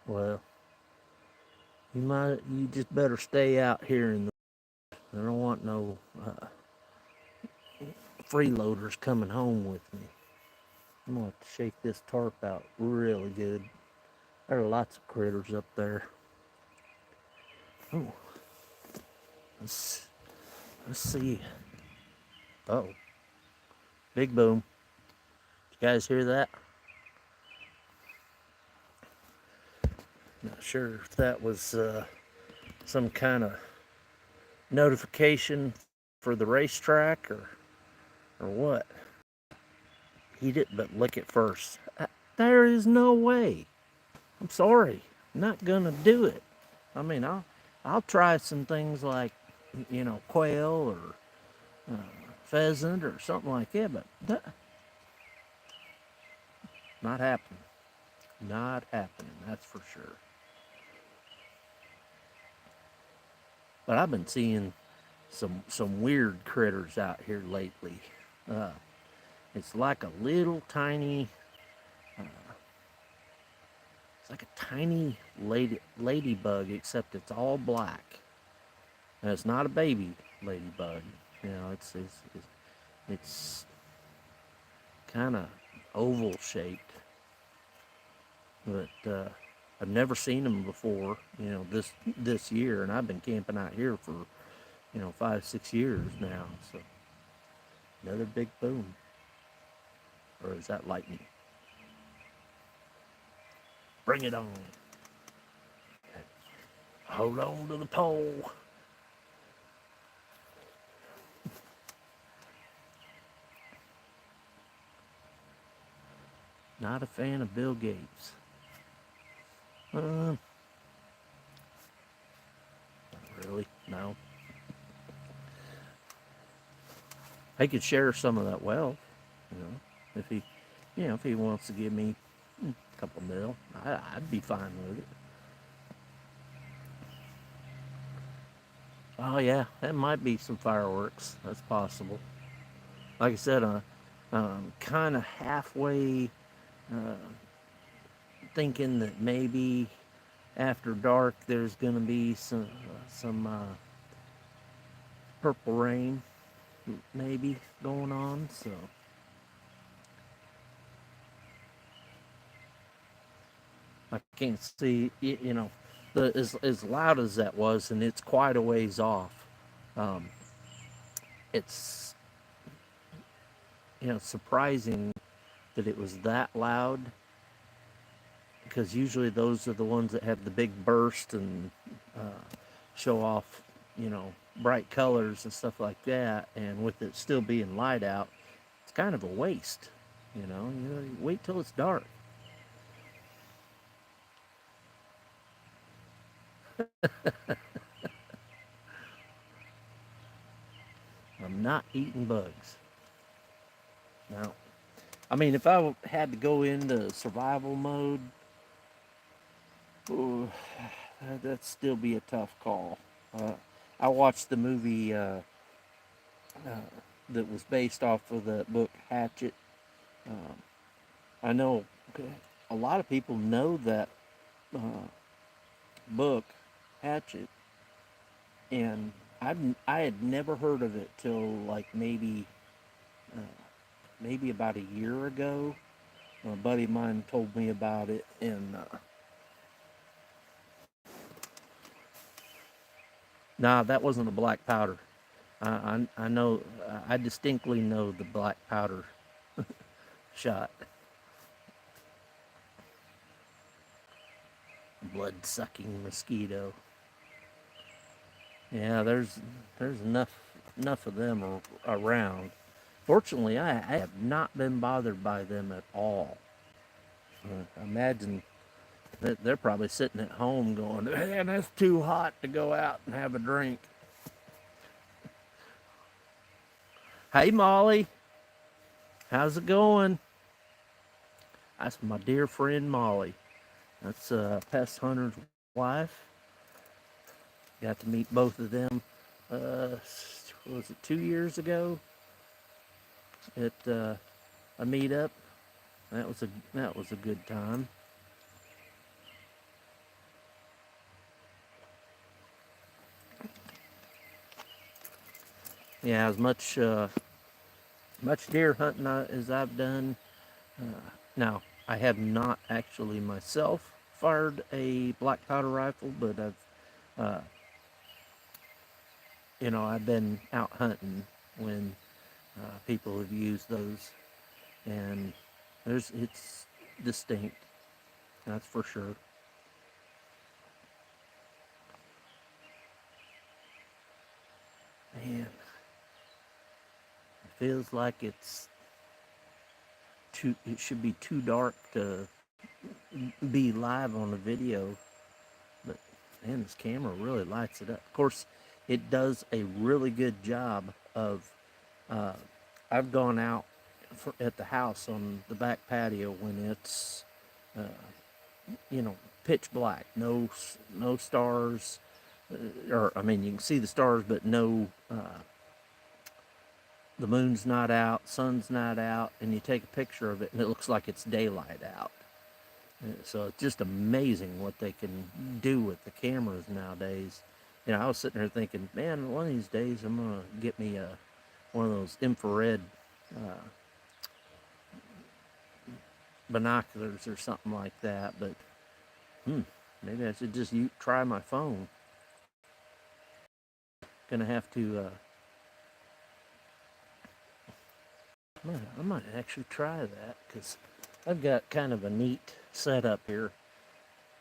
Speaker 1: Well, you just better stay out here in the. I don't want no freeloaders coming home with me. I'm gonna have to shake this tarp out really good. There are lots of critters up there. Oh, let's see. Oh, big boom. You guys hear that? Not sure if that was some kind of notification for the racetrack or what. Eat it, but lick it first. There is no way. I'm sorry. I'm not gonna do it. I mean, I'll try some things like, quail or pheasant or something like that, but not happening. Not happening. That's for sure. But I've been seeing some weird critters out here lately. Uh, it's like a little tiny, uh, it's like a tiny ladybug, except it's all black, and it's not a baby ladybug. It's kind of oval shaped, but I've never seen them before. This year, and I've been camping out here for 5-6 years now. So another big boom, or is that lightning? Bring it on! Hold on to the pole. Not a fan of Bill Gates. Not really, no. He could share some of that wealth, if he wants to give me a couple mil, I'd be fine with it. Oh yeah, that might be some fireworks. That's possible. Like I said, kind of halfway uh, thinking that maybe after dark there's gonna be some purple rain maybe going on. So I can't see, as loud as that was, and it's quite a ways off. Um, it's surprising that it was that loud, because usually those are the ones that have the big burst and show off, bright colors and stuff like that. And with it still being light out, it's kind of a waste. You wait till it's dark. I'm not eating bugs. No. I mean, if I had to go into survival mode, ooh, that'd still be a tough call. I watched the movie that was based off of the book Hatchet. Um, I know a lot of people know that uh, book Hatchet, and I had never heard of it till like maybe about a year ago. A buddy of mine told me about it, and nah, that wasn't a black powder. I know, I distinctly know the black powder shot. Blood sucking mosquito. Yeah, there's enough of them around. Fortunately, I have not been bothered by them at all. I imagine that they're probably sitting at home going, man, that's too hot to go out and have a drink. Hey, Molly, how's it going? That's my dear friend Molly. That's Pest Hunter's wife. Got to meet both of them. Was it 2 years ago at a meetup? That was a good time. Yeah, as much deer hunting as I've done. Now, I have not actually myself fired a black powder rifle, but uh, I've been out hunting when people have used those, and it's distinct. That's for sure. Man, it feels like it's it should be too dark to be live on the video, but man, this camera really lights it up. Of course, it does a really good job of, uh, I've gone out at the house on the back patio when it's, uh, you know, pitch black, no stars, or I mean, you can see the stars, but no, the moon's not out, sun's not out, and you take a picture of it and it looks like it's daylight out. So it's just amazing what they can do with the cameras nowadays. You know, I was sitting there thinking, man, one of these days I'm gonna get me one of those infrared binoculars or something like that. But maybe I should just try my phone. Gonna have to. I might actually try that because I've got kind of a neat setup here.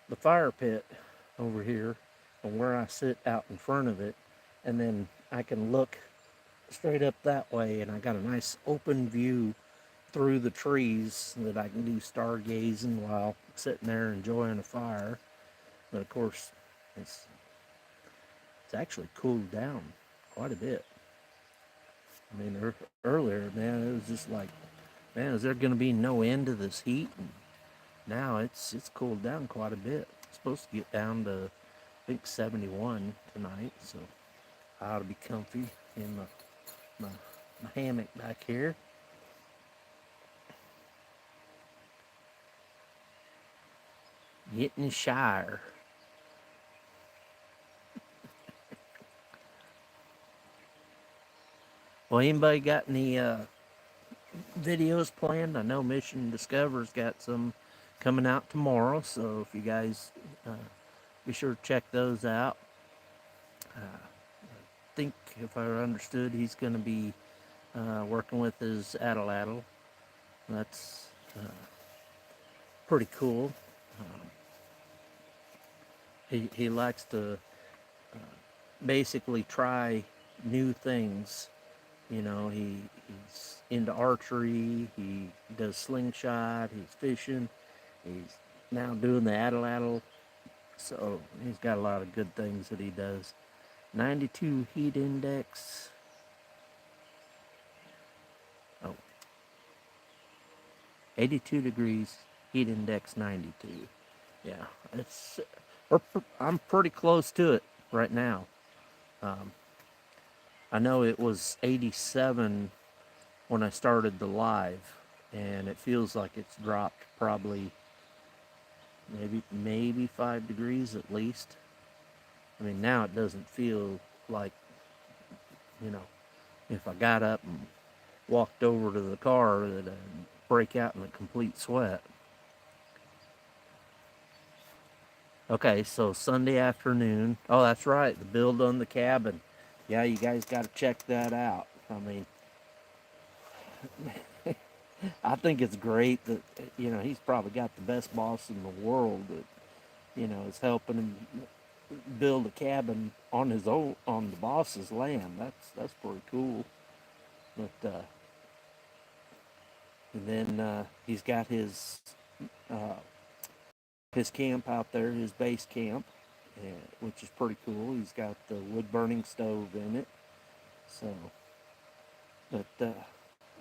Speaker 1: The fire pit over here, and where I sit out in front of it, and then I can look straight up that way, and I got a nice open view through the trees that I can do stargazing while sitting there enjoying a fire. But of course, it's actually cooled down quite a bit. I mean, earlier, man, it was just like, man, is there going to be no end to this heat? And now it's cooled down quite a bit. It's supposed to get down to, I think, 71 tonight, so I ought to be comfy in my hammock back here. Getting shire. Well, anybody got any videos planned? I know Mission Discover's got some coming out tomorrow, so if you guys be sure to check those out. I think, if I understood, he's going to be working with his Atlatl. That's pretty cool. He likes to basically try new things. You know, he's into archery, he does slingshot, he's fishing, he's now doing the Atlatl, so he's got a lot of good things that he does. 92 heat index. Oh. 82 degrees, heat index 92. Yeah, I'm pretty close to it right now. I know it was 87 when I started the live, and it feels like it's dropped probably maybe 5 degrees at least. I mean, now it doesn't feel like, you know, if I got up and walked over to the car that I'd break out in a complete sweat. Okay, so Sunday afternoon. Oh, that's right, the build on the cabin. Yeah, you guys got to check that out. I mean, I think it's great that, you know, he's probably got the best boss in the world that, you know, is helping him build a cabin on his own, on the boss's land. That's pretty cool. But and then he's got his camp out there, his base camp, which is pretty cool. He's got the wood burning stove in it. So, but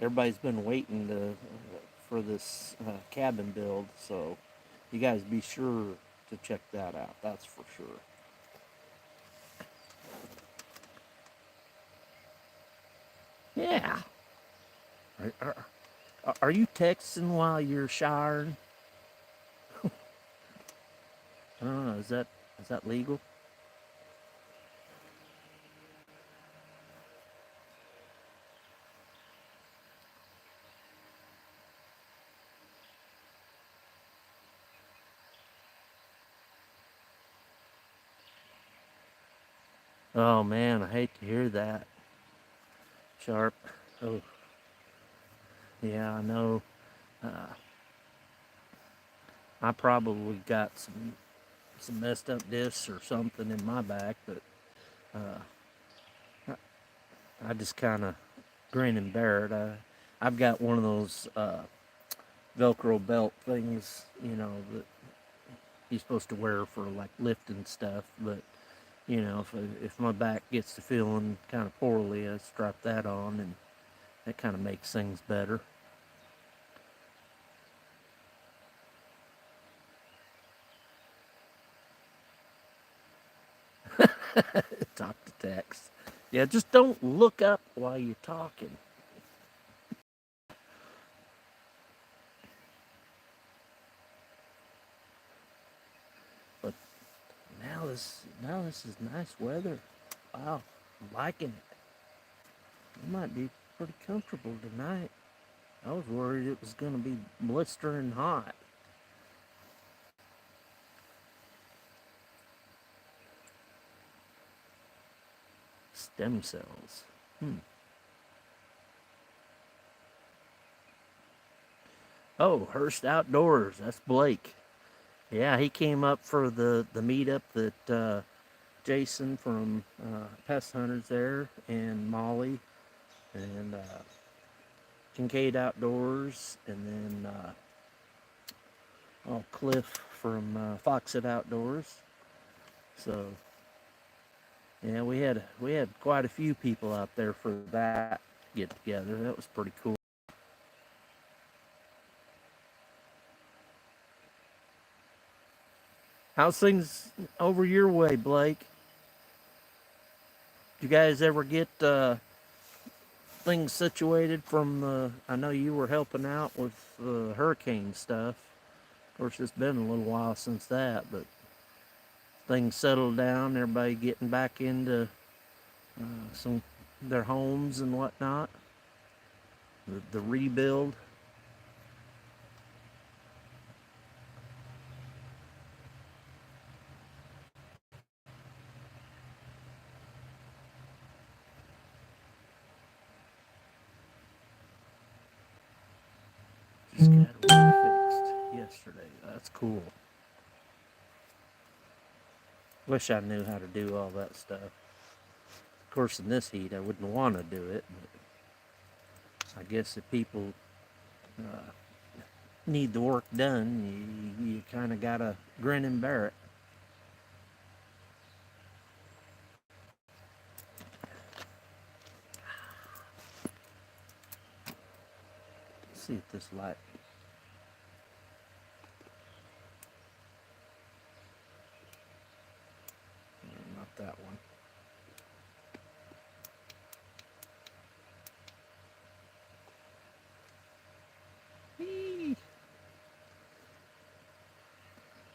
Speaker 1: everybody's been waiting for this cabin build, so you guys be sure to check that out. That's for sure. Yeah. Are you texting while you're showering? I don't know. Is that legal? Oh man, I hate to hear that. Sharp. Oh, yeah, I know. I probably got some messed up discs or something in my back, but I just kind of grin and bear it. I've got one of those Velcro belt things, you know, that you're supposed to wear for like lifting stuff. But you know, if my back gets to feeling kind of poorly, I strap that on, and that kind of makes things better. Talk to text. Yeah, just don't look up while you're talking. But now this is nice weather. Wow, I'm liking it. It might be pretty comfortable tonight. I was worried it was gonna be blistering hot. Stem cells. Hmm. Oh, Hearst Outdoors. That's Blake. Yeah, he came up for the meetup that Jason from Pest Hunters there, and Molly, and Kincaid Outdoors, and then Cliff from Foxit Outdoors. So yeah, we had quite a few people out there for that get together. That was pretty cool. How's things over your way, Blake? Did you guys ever get things situated from I know you were helping out with the hurricane stuff. Of course, it's been a little while since that, but things settled down. Everybody getting back into some their homes and whatnot. The rebuild. Just got a roof fixed yesterday. That's cool. Wish I knew how to do all that stuff. Of course, in this heat, I wouldn't want to do it, but I guess if people uh, need the work done, you kind of gotta grin and bear it. Let's see if this light. Not that one.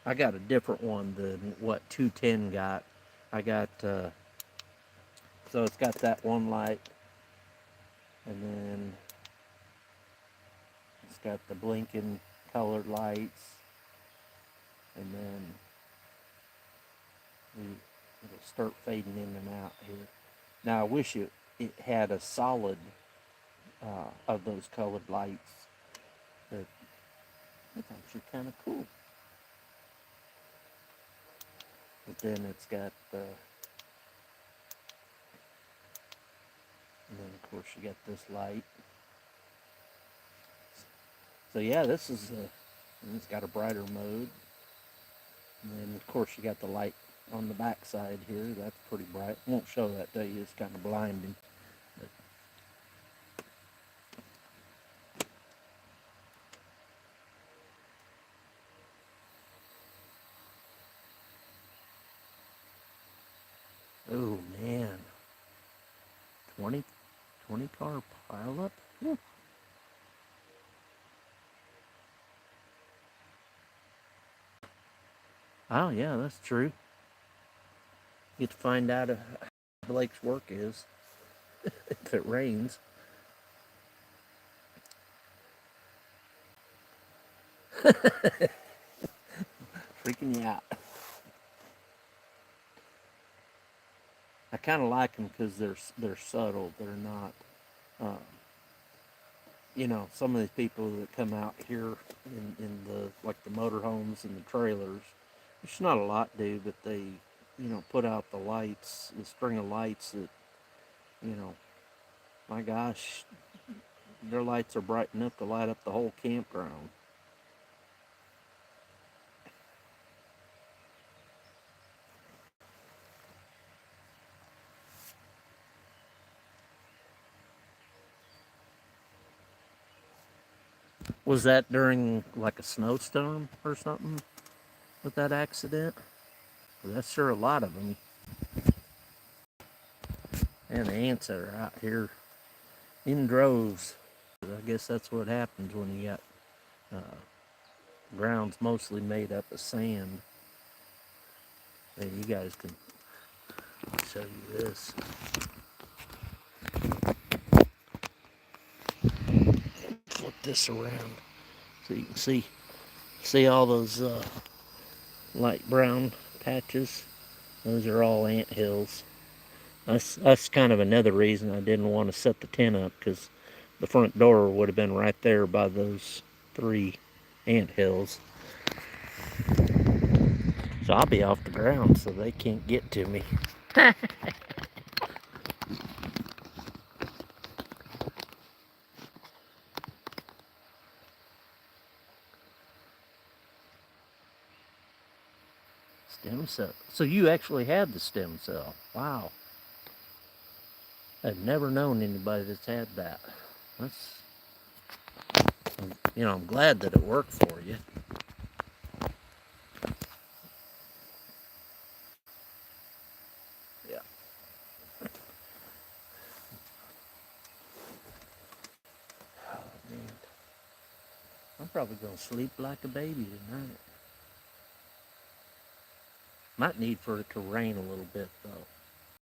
Speaker 1: I got a different one than what 210 got. I got so it's got that one light, and then it's got the blinking colored lights, and then it'll start fading in and out here. Now I wish it had a solid of those colored lights. But that's actually kind of cool. But then it's got and then of course you got this light. So yeah, this is it's got a brighter mode. And then of course you got the light on the back side here. That's pretty bright. Won't show that to you. It's kind of blinding. But oh man, 20, 20 car pileup. Whew. Oh yeah, that's true. You get to find out how Blake's work is if it rains. Freaking you out. I kind of like them because they're subtle. They're not, uh, some of these people that come out here in the like the motorhomes and the trailers. It's not a lot do, but they, put out the lights, the string of lights that, you know, my gosh, their lights are bright enough to light up the whole campground. Was that during like a snowstorm or something with that accident? Well, that's sure a lot of them. And the ants are out here in droves. I guess that's what happens when you got uh, ground's mostly made up of sand. And you guys can show you this. Flip this around so you can see all those light brown patches. Those are all ant hills. That's kind of another reason I didn't want to set the tent up, because the front door would have been right there by those 3 ant hills. So I'll be off the ground so they can't get to me. Stem cell. So you actually had the stem cell. Wow. I've never known anybody that's had that. That's, I'm glad that it worked for you. Yeah. Oh, man. I'm probably going to sleep like a baby tonight. Might need for it to rain a little bit, though.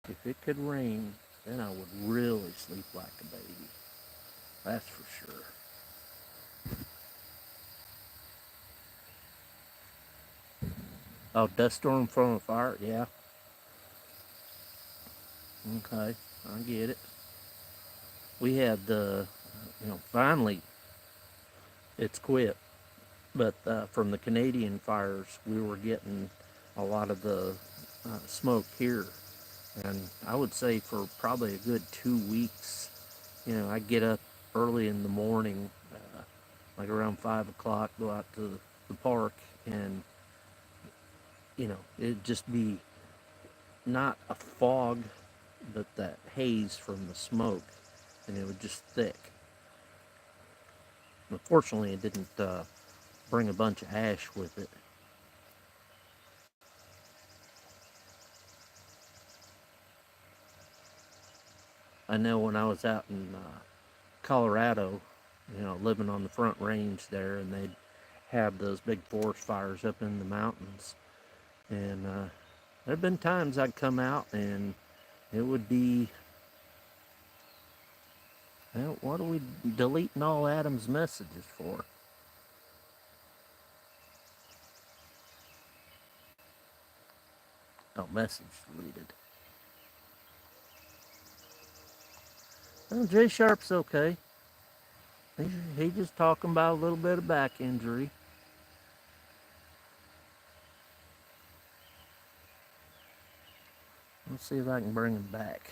Speaker 1: If it could rain, then I would really sleep like a baby. That's for sure. Oh, dust storm from a fire? Yeah. Okay, I get it. We had finally it's quit. But from the Canadian fires, we were getting a lot of the smoke here. And I would say for probably a good 2 weeks, I'd get up early in the morning, like around 5 o'clock, go out to the park, and, it'd just be not a fog, but that haze from the smoke, and it was just thick. Unfortunately, it didn't bring a bunch of ash with it. I know when I was out in Colorado, living on the front range there, and they'd have those big forest fires up in the mountains. And there'd been times I'd come out and it would be, what are we deleting all Adam's messages for? Oh, message deleted. Well, Jay Sharp's okay. He's just talking about a little bit of back injury. Let's see if I can bring him back.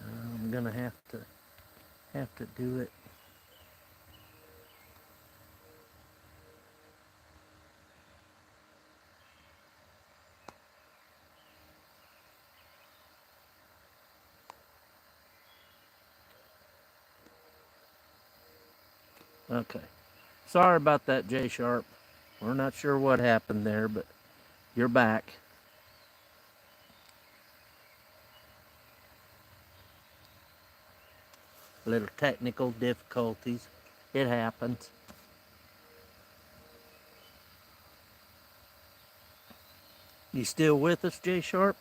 Speaker 1: I'm gonna have to do it. Okay. Sorry about that, Jay Sharp. We're not sure what happened there, but you're back. Little technical difficulties. It happens. You still with us, Jay Sharp?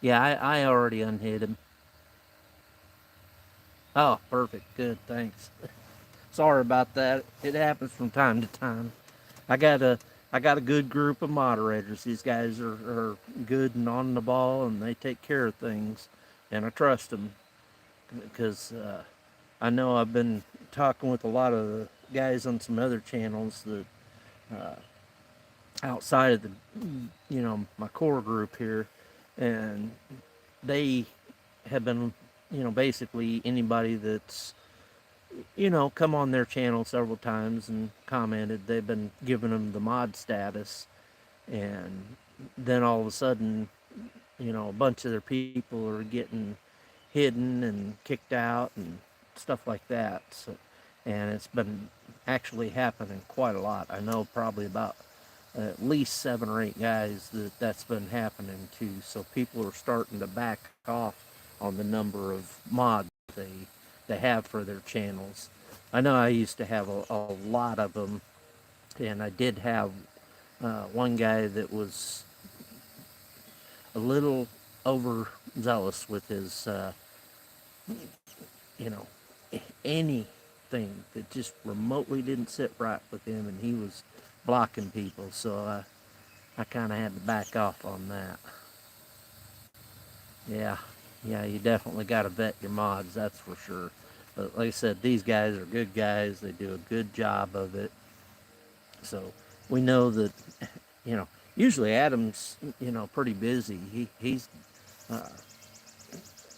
Speaker 1: Yeah, I already unhid him. Oh, perfect. Good, thanks. Sorry about that. It happens from time to time. I got a I got a good group of moderators. These guys are good and on the ball, and they take care of things, and I trust them because I know I've been talking with a lot of the guys on some other channels that uh, outside of the my core group here, and they have been basically anybody that's come on their channel several times and commented they've been giving them the mod status, and then all of a sudden, a bunch of their people are getting hidden and kicked out and stuff like that. So, and it's been actually happening quite a lot. I know probably about at least 7 or 8 guys that's been happening to. So people are starting to back off on the number of mods they have for their channels. I know I used to have a lot of them, and I did have one guy that was a little overzealous with his, you know, anything that just remotely didn't sit right with him, and he was blocking people. So I kind of had to back off on that. Yeah, yeah, you definitely got to vet your mods, that's for sure. But like I said, these guys are good guys. They do a good job of it. So we know that, you know, usually Adam's, pretty busy. Uh,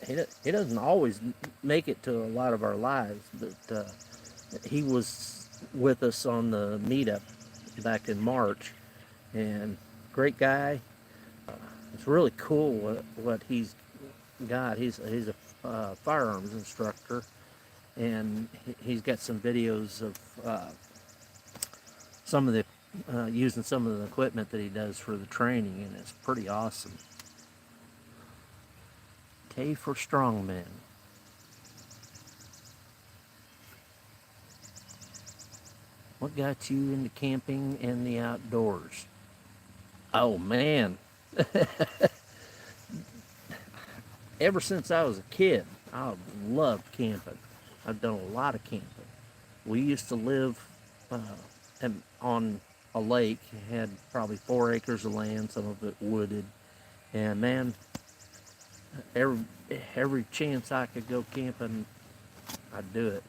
Speaker 1: he doesn't always make it to a lot of our lives, but he was with us on the meetup back in March, and great guy. It's really cool what he's got. He's a firearms instructor, and he's got some videos of some of the using some of the equipment that he does for the training, and it's pretty awesome. K for strongmen. What got you into camping and the outdoors? Oh man, ever since I was a kid, I loved camping. I've done a lot of camping. We used to live on a lake, had probably 4 acres of land, some of it wooded, and man, every every chance I could go camping, I'd do it.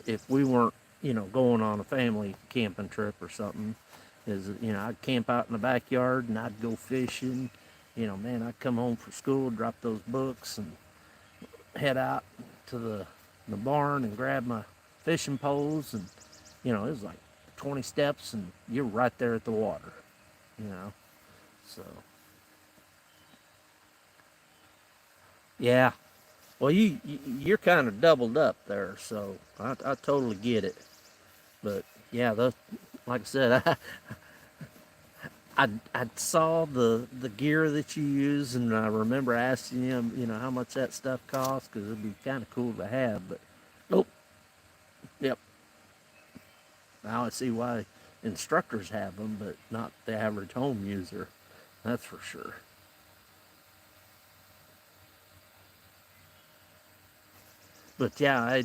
Speaker 1: If we weren't, going on a family camping trip or something, I'd camp out in the backyard and I'd go fishing. Man, I'd come home from school, drop those books, and head out to the barn and grab my fishing poles, and it was like 20 steps and you're right there at the water. You know, so yeah. Well, you're kind of doubled up there, so I totally get it. But yeah, like I said, I saw the gear that you use, and I remember asking him, how much that stuff costs, because it'd be kind of cool to have. But nope, yep. Now I see why instructors have them, but not the average home user. That's for sure. But yeah,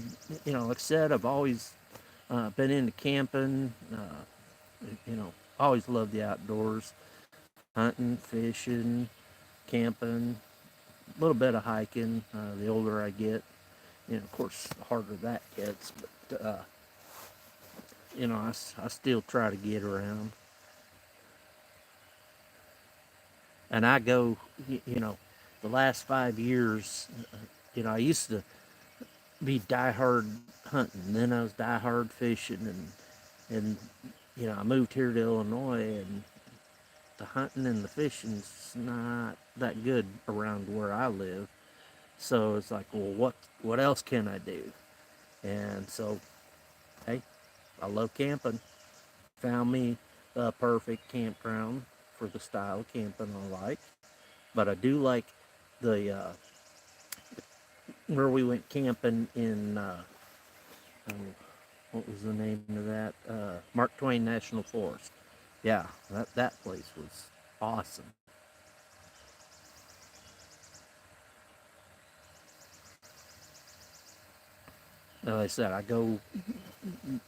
Speaker 1: like I said, I've always been into camping. Always loved the outdoors, hunting, fishing, camping, a little bit of hiking. The older I get, of course, the harder that gets. But I still try to get around, and I go. The last 5 years, I used to be diehard hunting, then I was diehard fishing, and I moved here to Illinois, and the hunting and the fishing's not that good around where I live. So it's like, well, what else can I do? And so, hey, I love camping. Found me a perfect campground for the style of camping I like. But I do like the where we went camping in um, what was the name of that? Mark Twain National Forest. Yeah, that place was awesome. Like I said, I go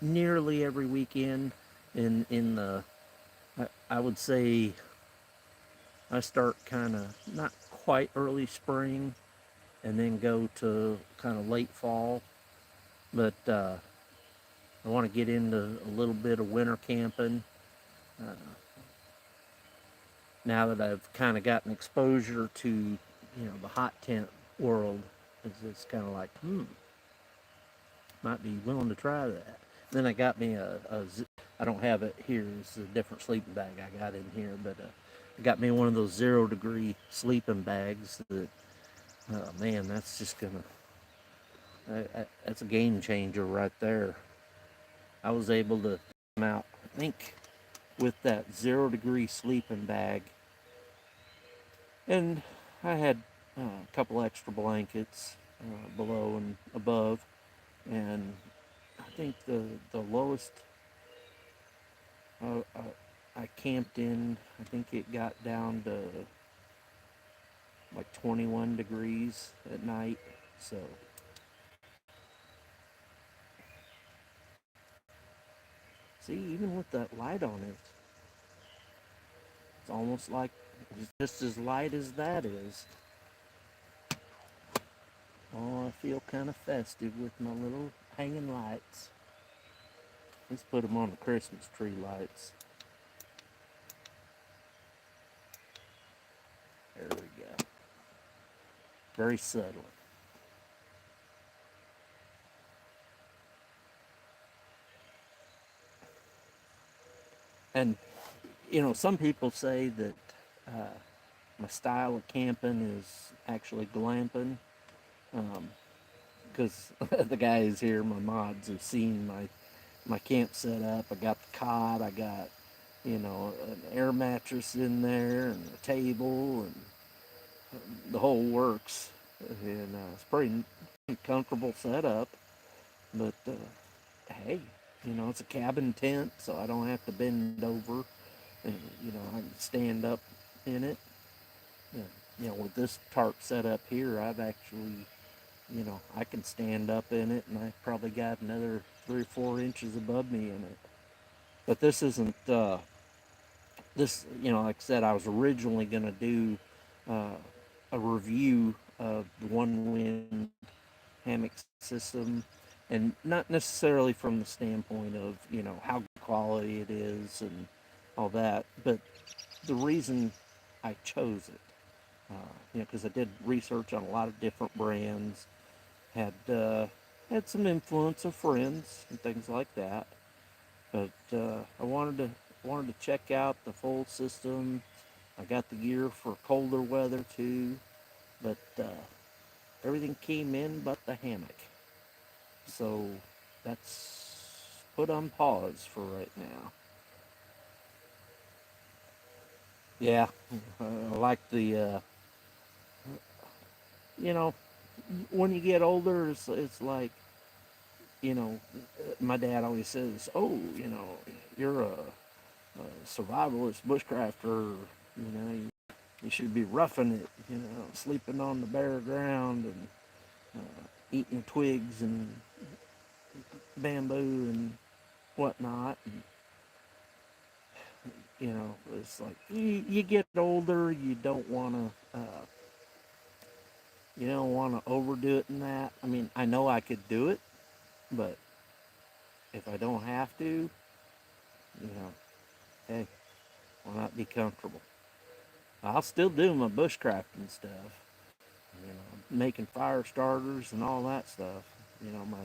Speaker 1: nearly every weekend. In the, I would say I start kind of not quite early spring, and then go to kind of late fall. But I want to get into a little bit of winter camping. Uh, Now that I've kind of gotten exposure to, the hot tent world, it's kind of like, Might be willing to try that. Then I got me I don't have it here. It's a different sleeping bag I got in here, but I got me one of those 0 degree sleeping bags that, oh man, that's just gonna, that's a game changer right there. I was able to come out, I think, with that 0 degree sleeping bag, and I had a couple extra blankets below and above, and I think the lowest uh, uh, I camped in, I think it got down to like 21 degrees at night. So, see, even with that light on it, it's almost like it's just as light as that is. Oh, I feel kind of festive with my little hanging lights. Let's put them on the Christmas tree lights. There we go. Very subtle. And, you know, some people say that uh, my style of camping is actually glamping. Because the guys here, my mods, have seen my camp set up. I got the cot, I got, you know, an air mattress in there, and a table, and the whole works. And it's pretty comfortable setup. But hey, you know, it's a cabin tent, so I don't have to bend over, and you know, I can stand up in it. And, you know, with this tarp set up here, I've actually, you know, I can stand up in it, and I probably got another 3 or 4 inches above me in it. But this isn't this. You know, like I said, I was originally going to do uh, a review of the one wind hammock system, and not necessarily from the standpoint of, you know, how good quality it is and all that, but the reason I chose it, you know, because I did research on a lot of different brands, had had some influence of friends and things like that, but I wanted to check out the full system. I got the gear for colder weather too, but everything came in but the hammock. So that's put on pause for right now. Yeah, I like you know, when you get older, it's like, you know, my dad always says, oh, you know, you're a survivalist bushcrafter, you know, you should be roughing it, you know, sleeping on the bare ground and eating twigs and bamboo and whatnot. And, you know, it's like you get older, you don't want to overdo it in that. I mean, I know I could do it, but if I don't have to, you know, hey, why not be comfortable? I'll still do my bushcrafting stuff, you know, making fire starters and all that stuff. You know, my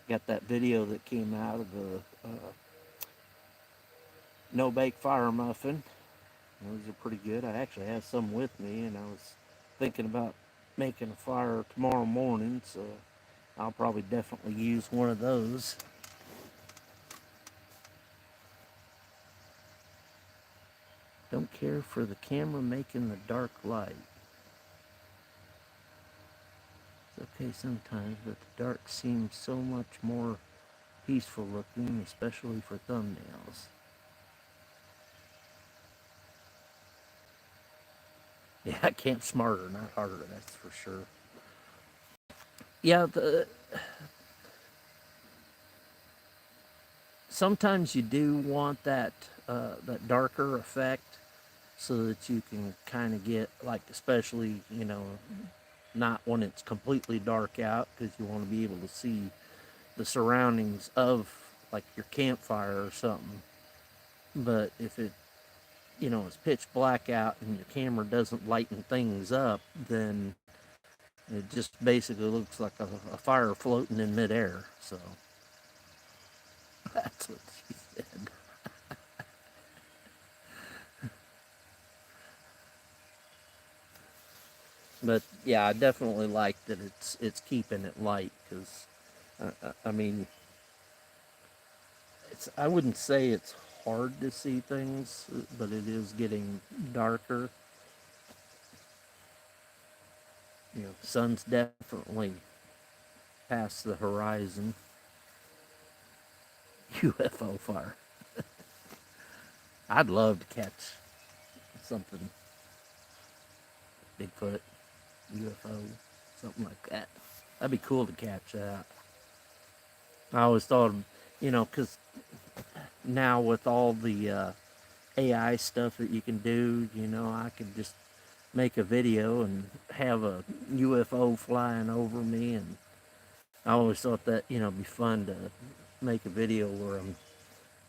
Speaker 1: got that video that came out of the no bake fire muffin. Those are pretty good. I actually have some with me, and I was thinking about making a fire tomorrow morning, so I'll probably definitely use one of those. Don't care for the camera making the dark light. It's okay sometimes, but the dark seems so much more peaceful looking, especially for thumbnails. Yeah, I camp smarter, not harder, that's for sure. Yeah, sometimes you do want that darker effect so that you can kind of get, like, especially, you know, not when it's completely dark out, because you want to be able to see the surroundings of, like, your campfire or something. But if it, you know, it's pitch black out and your camera doesn't lighten things up, then It just basically looks like a fire floating in midair. So that's what she said. But yeah, I definitely like that it's keeping it light because I mean I wouldn't say it's hard to see things, but it is getting darker. You know, sun's definitely past the horizon. UFO fire. I'd love to catch something Bigfoot, UFO, something like that. That'd be cool to catch that. I always thought, because now with all the AI stuff that you can do, I could just make a video and have a UFO flying over me. And I always thought that, it'd be fun to make a video where I'm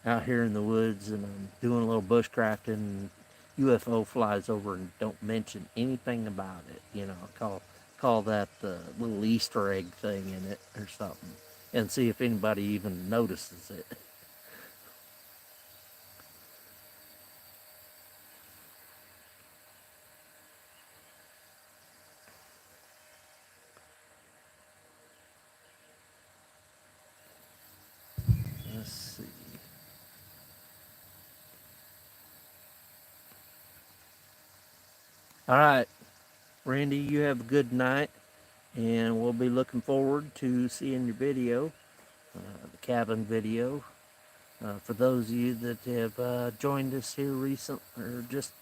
Speaker 1: out here in the woods and I'm doing a little bushcrafting and UFO flies over and don't mention anything about it. Call that the little Easter egg thing in it or something, and see if anybody even notices it. Let's see. All right, Randy, you have a good night, and we'll be looking forward to seeing your video, the cabin video. For those of you that have joined us here recent, or just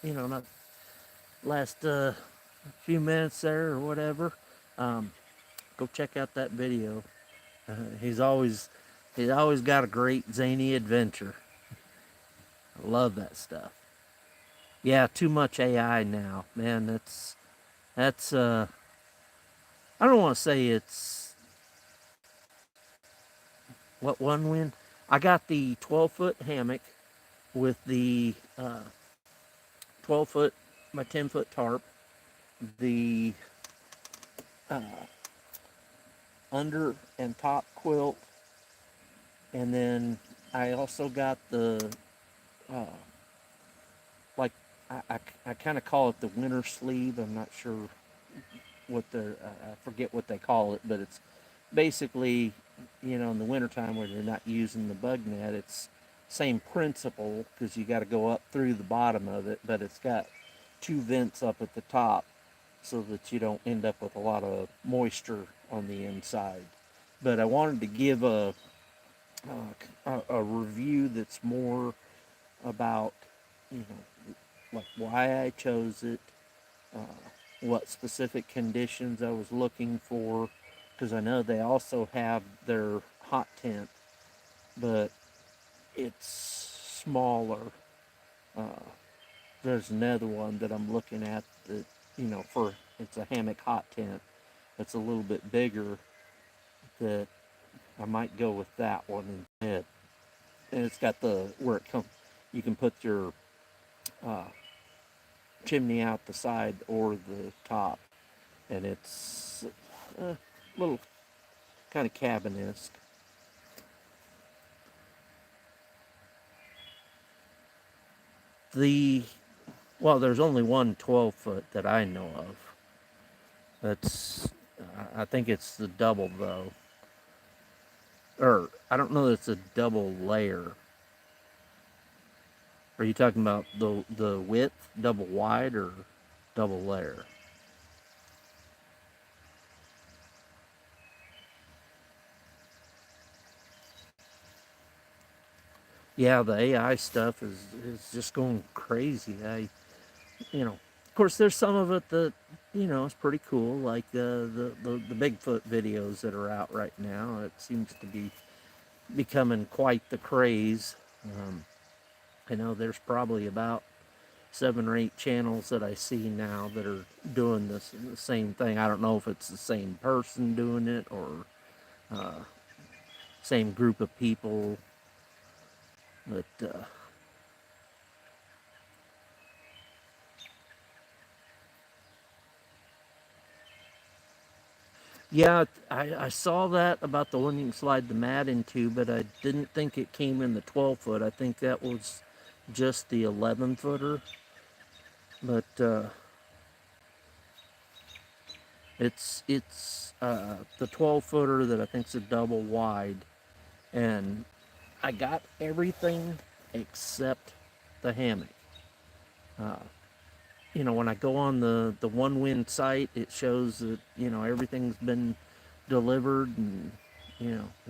Speaker 1: not last few minutes there or whatever, um, go check out that video. Uh, he's always he's always got a great zany adventure. I love that stuff. Yeah, too much AI now, man. That's I don't want to say it's what one win. I got the 12-foot hammock with the 12-foot by 10-foot tarp, the uh, under and top quilt, and then I also got the uh, like I kind of call it the winter sleeve. I'm not sure what I forget what they call it, but it's basically in the wintertime where they're not using the bug net. It's same principle because you got to go up through the bottom of it, but it's got two vents up at the top so that you don't end up with a lot of moisture on the inside. But I wanted to give a review that's more about you know like why I chose it, uh, what specific conditions I was looking for, because I know they also have their hot tent, but it's smaller. Uh, there's another one that I'm looking at that for it's a hammock hot tent. It's a little bit bigger. That I might go with that one instead. And it's got the where it comes. You can put your uh, chimney out the side or the top, and it's a little kind of cabin-esque. The well, there's only one 12-foot that I know of. That's I think it's the double though, or I don't know that it's a double layer. Are you talking about the width, double wide, or double layer? Yeah, the AI stuff is just going crazy. Of course, there's some of it that is pretty cool, like the Bigfoot videos that are out right now. It seems to be becoming quite the craze. Um, I know there's probably about 7 or 8 channels that I see now that are doing the same thing. I don't know if it's the same person doing it or uh, same group of people, but Yeah, I saw that about the one you can slide the mat into, but I didn't think it came in the 12 foot. I think that was just the 11 footer. But it's the 12 footer that I think's a double wide, and I got everything except the hammock. Uh, when I go on the One Wind site, it shows that everything's been delivered and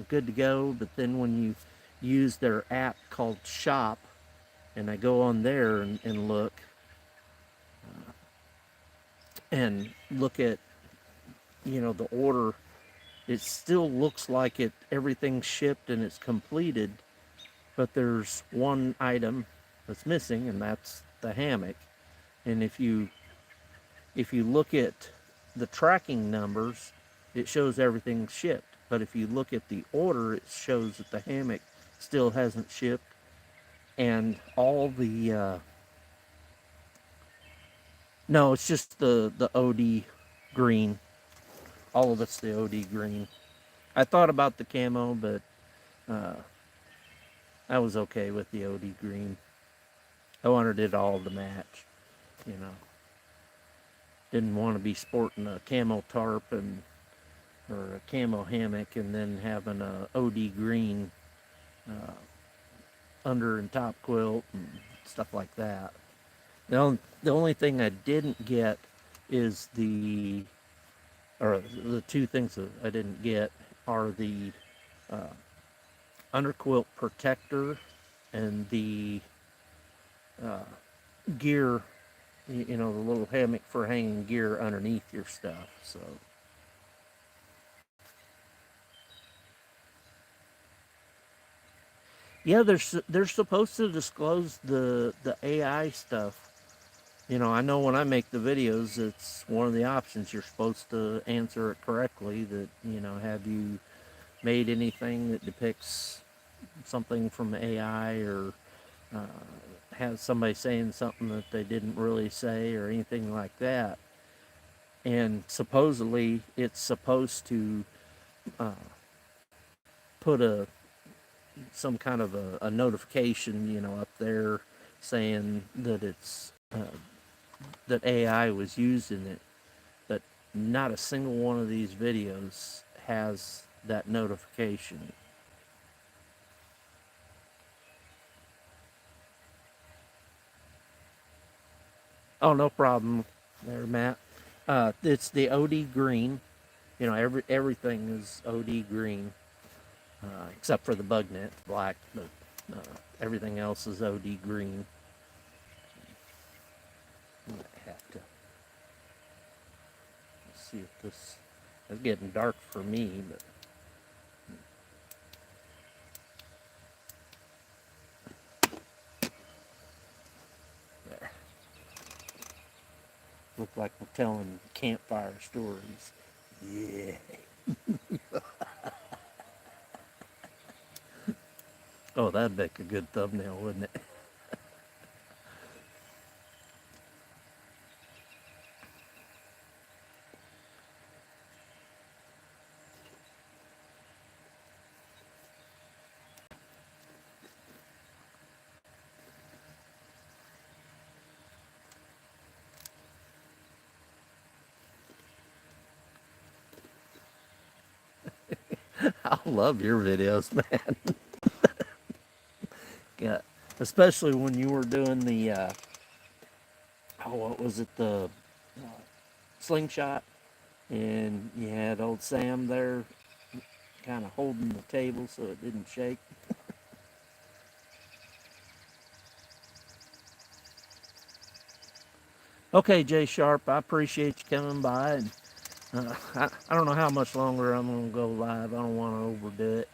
Speaker 1: good to go. But then when you use their app called Shop, and I go on there and look at the order, it still looks like everything's shipped and it's completed, but there's one item that's missing, and that's the hammock. And if you look at the tracking numbers, it shows everything's shipped. But if you look at the order, it shows that the hammock still hasn't shipped, and all the no, it's just the OD green. All of it's the OD green. I thought about the camo, but uh, I was okay with the OD green. I wanted it all to match, you know. Didn't want to be sporting a camo tarp or a camo hammock and then having a OD green uh, under and top quilt and stuff like that. The only thing I didn't get is the two things that I didn't get are the uh, underquilt protector and the uh, gear, the little hammock for hanging gear underneath your stuff. So yeah, they're supposed to disclose the AI stuff. I know when I make the videos, it's one of the options. You're supposed to answer it correctly. That have you made anything that depicts something from AI, or uh, has somebody saying something that they didn't really say, or anything like that. And supposedly, it's supposed to uh, put some kind of a notification, up there saying that that AI was used in it, but not a single one of these videos has that notification. Oh, no problem there, Matt. It's the OD green. Everything is OD green, except for the bug net, black, but everything else is OD green. I have to see if this is getting dark for me, but there. Look like we're telling campfire stories. Yeah. Oh, that'd make a good thumbnail, wouldn't it? I love your videos, man. Yeah, especially when you were doing the what was it, the slingshot, and you had old Sam there, kind of holding the table so it didn't shake. Okay, Jay Sharp, I appreciate you coming by, and I don't know how much longer I'm gonna go live. I don't want to overdo it.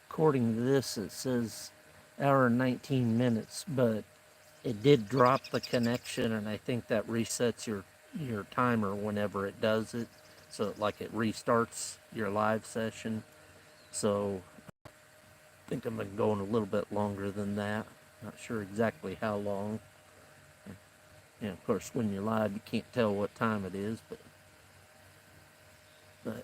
Speaker 1: According to this, it says hour and 19 minutes, but it did drop the connection, and I think that resets your timer whenever it does it, so like it restarts your live session. So I think I'm gonna go in a little bit longer than that. Not sure exactly how long. And of course, when you're live, you can't tell what time it is, but But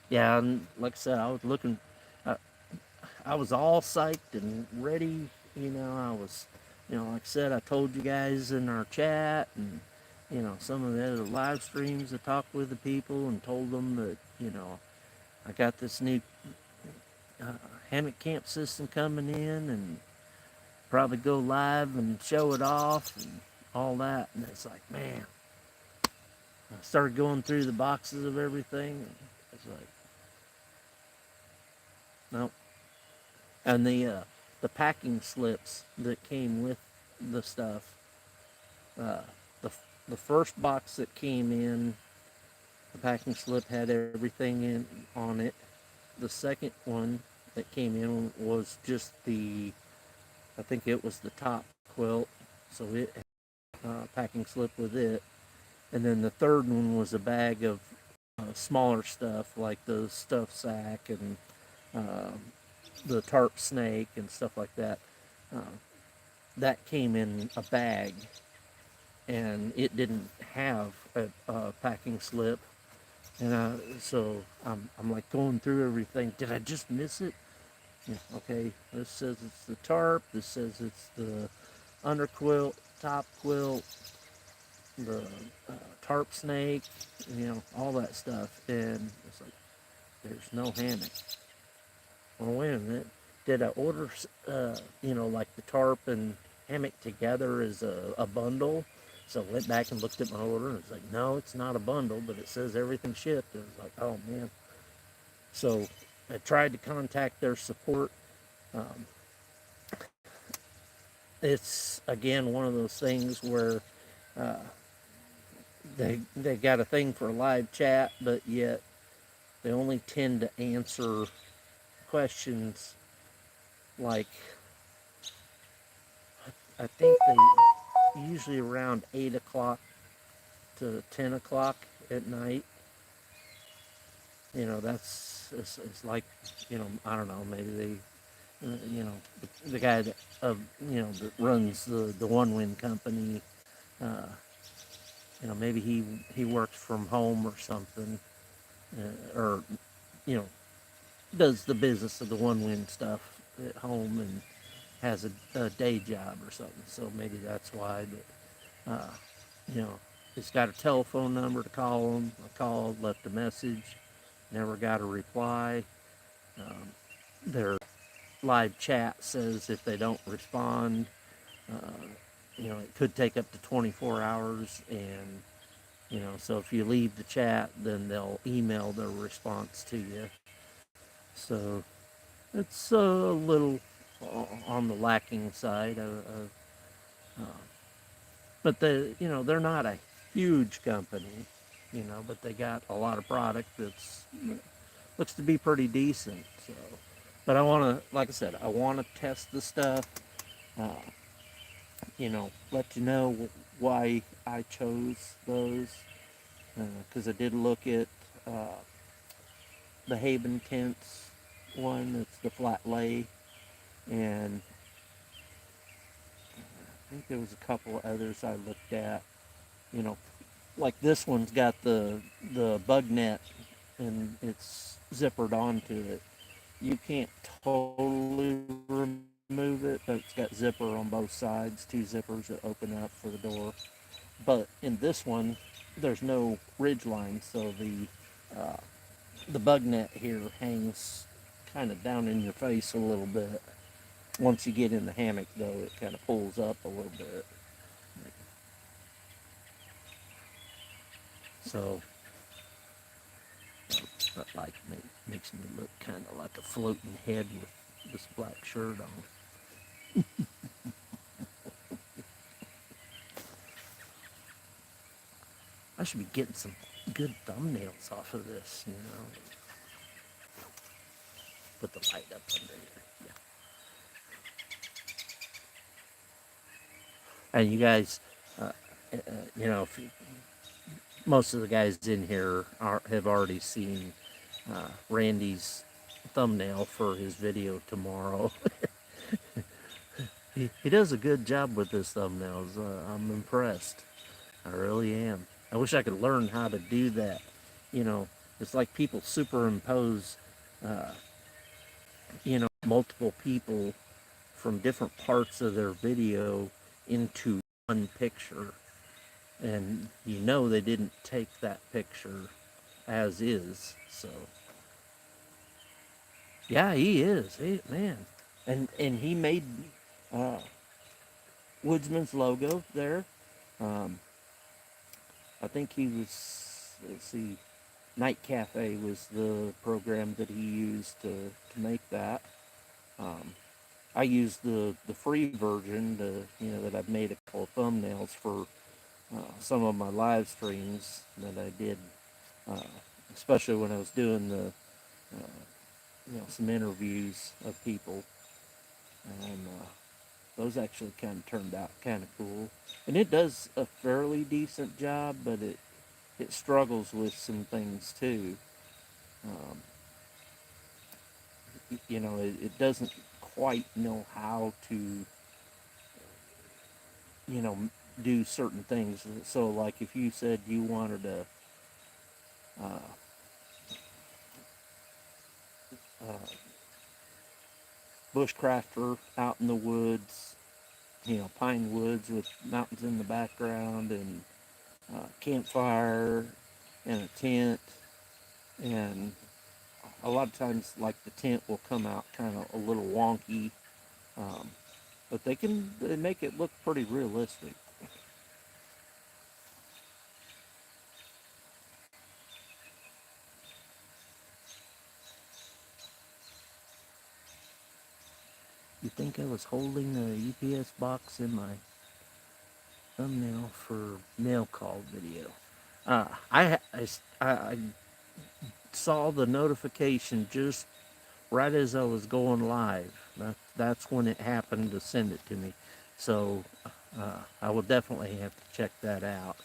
Speaker 1: yeah, and like I said, I was looking, I, I was all psyched and ready. I was, like I said, I told you guys in our chat and, some of the other live streams, I talked with the people and told them that, I got this new uh, hammock camp system coming in and probably go live and show it off and all that. And it's like, man, I started going through the boxes of everything. And it's like, nope. And the packing slips that came with the stuff, uh, the the first box that came in, the packing slip had everything in on it. The second one that came in was just I think it was the top quilt, so it had a packing slip with it. And then the third one was a bag of smaller stuff like the stuffed sack and uh, the tarp snake and stuff like that. Uh, that came in a bag, and it didn't have a packing slip. And so I'm like going through everything. Did I just miss it? Yeah, okay, this says it's the tarp. This says it's the underquilt, top quilt, the tarp snake, all that stuff. And it's like, there's no hammock. Well, wait a minute. Did I order, like the tarp and hammock together as a bundle? So I went back and looked at my order, and it's like, no, it's not a bundle, but it says everything shipped. And it's like, oh man. So I tried to contact their support. Um, it's again one of those things where uh, they got a thing for live chat, but yet they only tend to answer questions like, I think they usually around 8 o'clock to 10 o'clock at night. It's like, I don't know, maybe they, the guy that, that runs the One Wind company, uh, maybe he works from home or something, or, you know, does the business of the One Wind stuff at home and has a day job or something. So maybe that's why. But he's got a telephone number to call him. I called, left a message, never got a reply. Their live chat says if they don't respond, uh, it could take up to 24 hours. And, so if you leave the chat, then they'll email their response to you. So it's a little on the lacking side uh, but they're not a huge company, but they got a lot of product that's looks to be pretty decent. So, but I want to, like I said, I want to test the stuff. Uh, let you know why I chose those, because I did look at the Haven Tents one. It's the flat lay, and I think there was a couple of others I looked at. Like this one's got the bug net and it's zippered onto it. You can't totally remove it, but it's got zipper on both sides, two zippers that open up for the door. But in this one, there's no ridge line, so the bug net here hangs kind of down in your face a little bit. Once you get in the hammock, though, it kind of pulls up a little bit. So that light makes me look kind of like a floating head with this black shirt on. I should be getting some good thumbnails off of this, Put the light up under here. Yeah. And you guys, if most of the guys in here have already seen Randy's thumbnail for his video tomorrow. he does a good job with his thumbnails. I'm impressed. I really am. I wish I could learn how to do that. You know, it's like people superimpose, uh, multiple people from different parts of their video into one picture. And they didn't take that picture as is. So, yeah, he is. Man. And he made uh, Woodsman's logo there. Um, I think he was, let's see, Night Cafe was the program that he used to make that. Um, I used the free version that I've made a couple of thumbnails for some of my live streams that I did, uh, especially when I was doing some interviews of people. And those actually kind of turned out kind of cool. And it does a fairly decent job, but it struggles with some things too. Um, it doesn't quite know how to, you know, do certain things. So, like if you said you wanted a uh, uh, bushcrafter out in the woods, pine woods with mountains in the background and campfire and a tent, and a lot of times, like the tent will come out kind of a little wonky, um, but they make it look pretty realistic. You think I was holding a UPS box in my thumbnail for mail call video? I saw the notification just right as I was going live. That's when it happened to send it to me. So I will definitely have to check that out.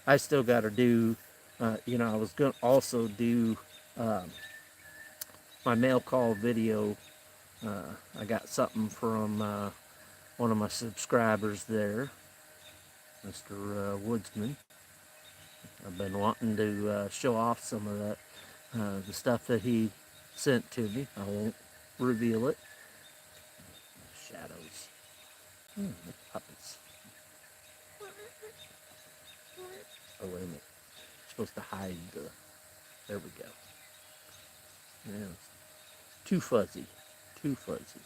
Speaker 1: I still got to do, I was going to also do um, my mail call video. I got something from one of my subscribers there, Mr. Woodsman. I've been wanting to show off some of that, the stuff that he sent to me. I won't reveal it. Shadows. The puppets. Oh, wait a minute. Supposed to hide the. There we go. Yeah, too fuzzy. Too fuzzy.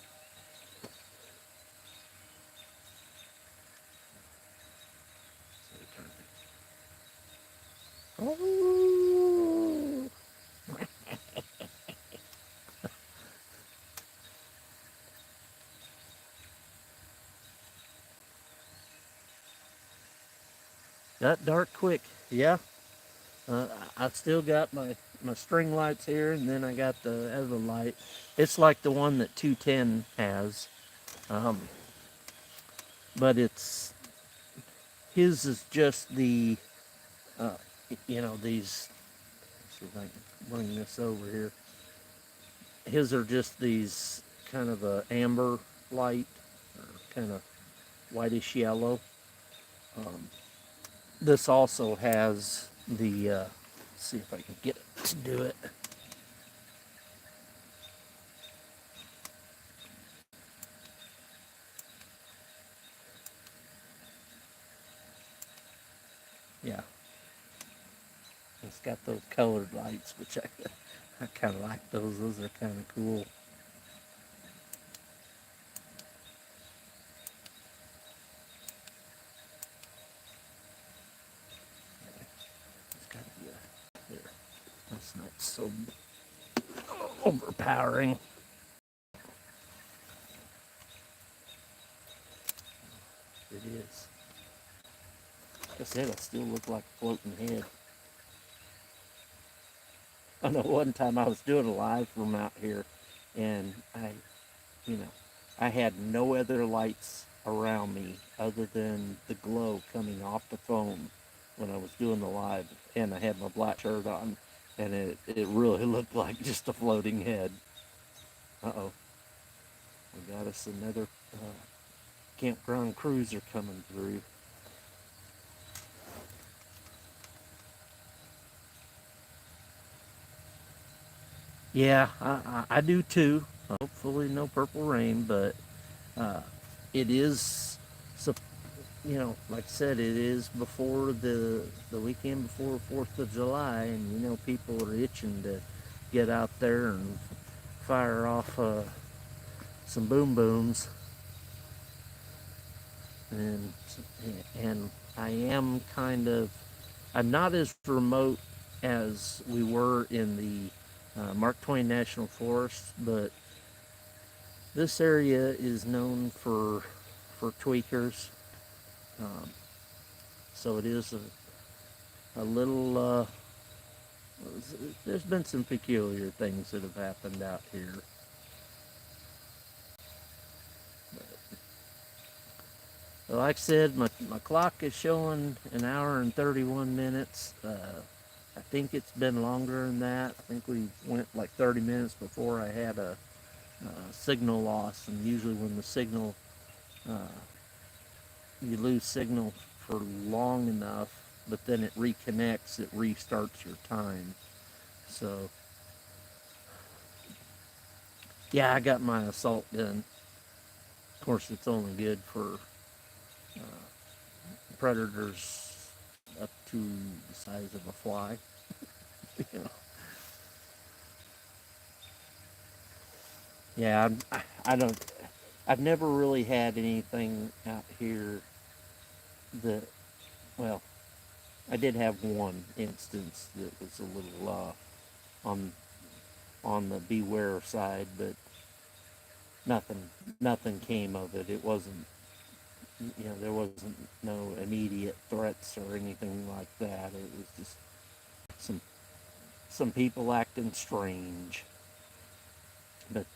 Speaker 1: Oh. Got dark quick. Yeah. I still got my string lights here, and then I got the other light. It's like the one that 210 has, um, but his is just uh, these. Let's see if I can bring this over here. His are just these kind of a amber light, or kind of whitish yellow. Um, this also has the. Let's see if I can get it to do it. Yeah, it's got those colored lights, which I kind of like those. Those are kind of cool. It's got to be there. That's not so overpowering. It is. Like I said, I still look like a floating head. I know one time I was doing a live from out here, and you know, I had no other lights around me other than the glow coming off the phone when I was doing the live, and I had my black shirt on, and it really looked like just a floating head. Uh-oh. We got us another campground crews are coming through. Yeah, I do too. Hopefully no purple rain, but uh, it is, you know, like I said, it is before the weekend before 4th of July, and you know people are itching to get out there and fire off some boom booms, and and I am kind of, I'm not as remote as we were in the Mark Twain National Forest, but this area is known for tweakers, um, so it is a little. There's been some peculiar things that have happened out here. But like I said, my clock is showing an hour and 31 minutes. I think it's been longer than that. I think we went like 30 minutes before I had a signal loss, and usually when the signal, uh, you lose signal for long enough, but then it reconnects, it restarts your time. So yeah, I got my assault gun. Of course, it's only good for predators up to the size of a fly. You know. Yeah, I don't. I've never really had anything out here that, well, I did have one instance that was a little on on the beware side, but nothing nothing came of it. It wasn't, you know, there wasn't no immediate threats or anything like that. It was just some some people acting strange. But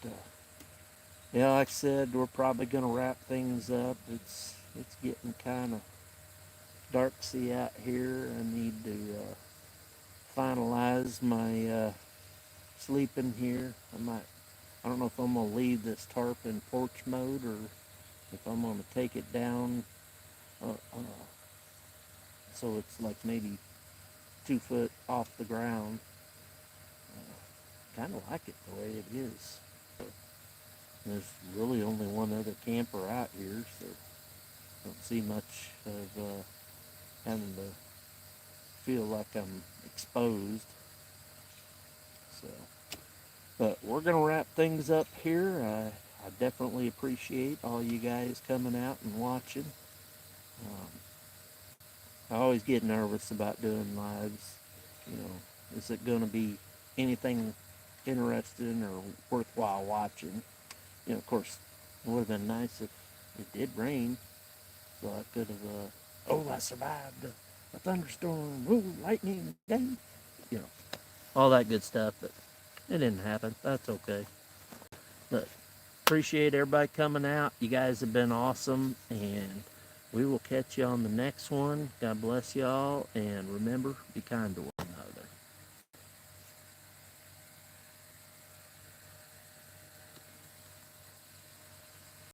Speaker 1: yeah, like I said, we're probably gonna wrap things up. It's getting kind of darksy out here. I need to finalize my sleeping here. I don't know if I'm gonna leave this tarp in porch mode or if I'm gonna take it down so it's like maybe 2 foot off the ground. Kind of like it the way it is. There's really only one other camper out here, so don't see much of having to feel like I'm exposed. So, but we're gonna wrap things up here. I definitely appreciate all you guys coming out and watching. Um, I always get nervous about doing lives. You know, is it gonna be anything interesting or worthwhile watching? You know, of course, it would have been nice if it did rain, so I could have, oh, I survived a thunderstorm, ooh, lightning, dang, you know, all that good stuff, but it didn't happen. That's okay. But appreciate everybody coming out. You guys have been awesome, and we will catch you on the next one. God bless y'all, and remember, be kind to one.